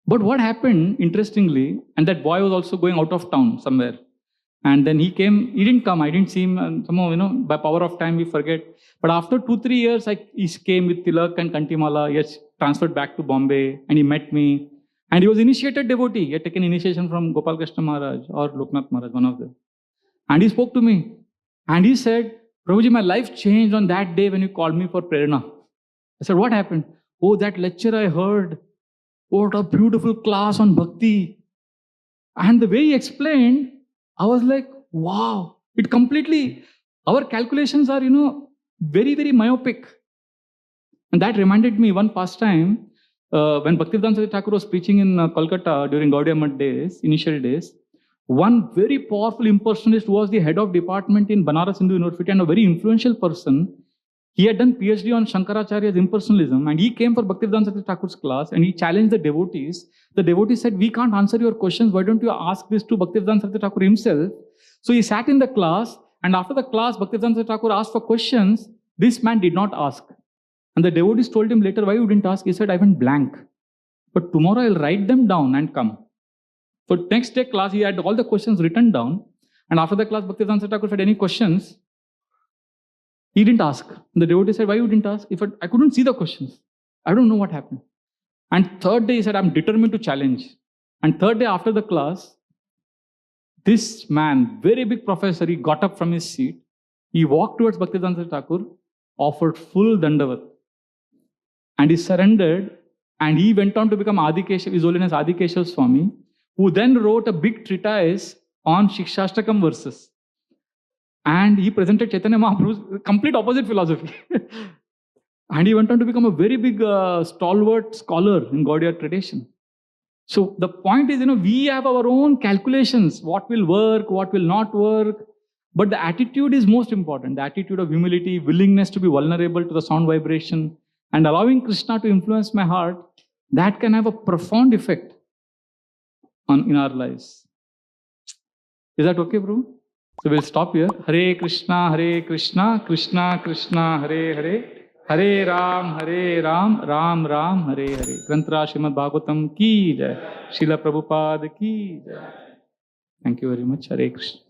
But what happened, interestingly, and that boy was also going out of town somewhere. And then he didn't come, I didn't see him, and somehow, by power of time, we forget. But after 2-3 years, he came with Tilak and Kantimala. He has transferred back to Bombay, and he met me. And he was initiated devotee. He had taken initiation from Gopal Krishna Maharaj or Loknath Maharaj, one of them. And he spoke to me. And he said, Prabhuji, my life changed on that day when you called me for Prerna. I said, what happened? Oh, that lecture I heard. What a beautiful class on Bhakti. And the way he explained, I was like, wow, it completely, our calculations are, very, very myopic. And that reminded me one pastime, when Bhaktivedanta Saraswati Thakur was preaching in Kolkata during Gaudiya Math days, initial days, one very powerful impersonalist was the head of department in Banaras Hindu University and a very influential person. He had done PhD on Shankaracharya's impersonalism and he came for Bhaktivedanta Saraswati Thakur's class and he challenged the devotees. The devotees said, we can't answer your questions. Why don't you ask this to Bhaktivedanta Saraswati Thakur himself? So he sat in the class and after the class, Bhaktivedanta Saraswati Thakur asked for questions. This man did not ask. And the devotees told him later, why you didn't ask? He said, I went blank. But tomorrow I'll write them down and come. For next day class, he had all the questions written down. And after the class, Bhaktivedanta Saraswati Thakur said, any questions? He didn't ask. And the devotee said, why you didn't ask? I couldn't see the questions. I don't know what happened. And third day, he said, I'm determined to challenge. And third day after the class, this man, very big professor, he got up from his seat. He walked towards Bhaktivedanta Saraswati Thakur, offered full Dandavat. And he surrendered. And he went on to become Adikeshav, His Holiness Adikeshav Swami, who then wrote a big treatise on Shikshashtakam verses. And he presented Chaitanya Mahaprabhu's complete opposite philosophy. And he went on to become a very big stalwart scholar in Gaudiya tradition. So the point is, we have our own calculations, what will work, what will not work. But the attitude is most important. The attitude of humility, willingness to be vulnerable to the sound vibration, and allowing Krishna to influence my heart, that can have a profound effect in our lives. Is that okay, bro? So we'll stop here. Hare Krishna, Krishna Krishna, Hare Hare. Hare Ram, Ram Ram, Hare Hare. Granthra Srimad Bhagavatam ki jai. Srila Prabhupada ki jai. Thank you very much. Hare Krishna.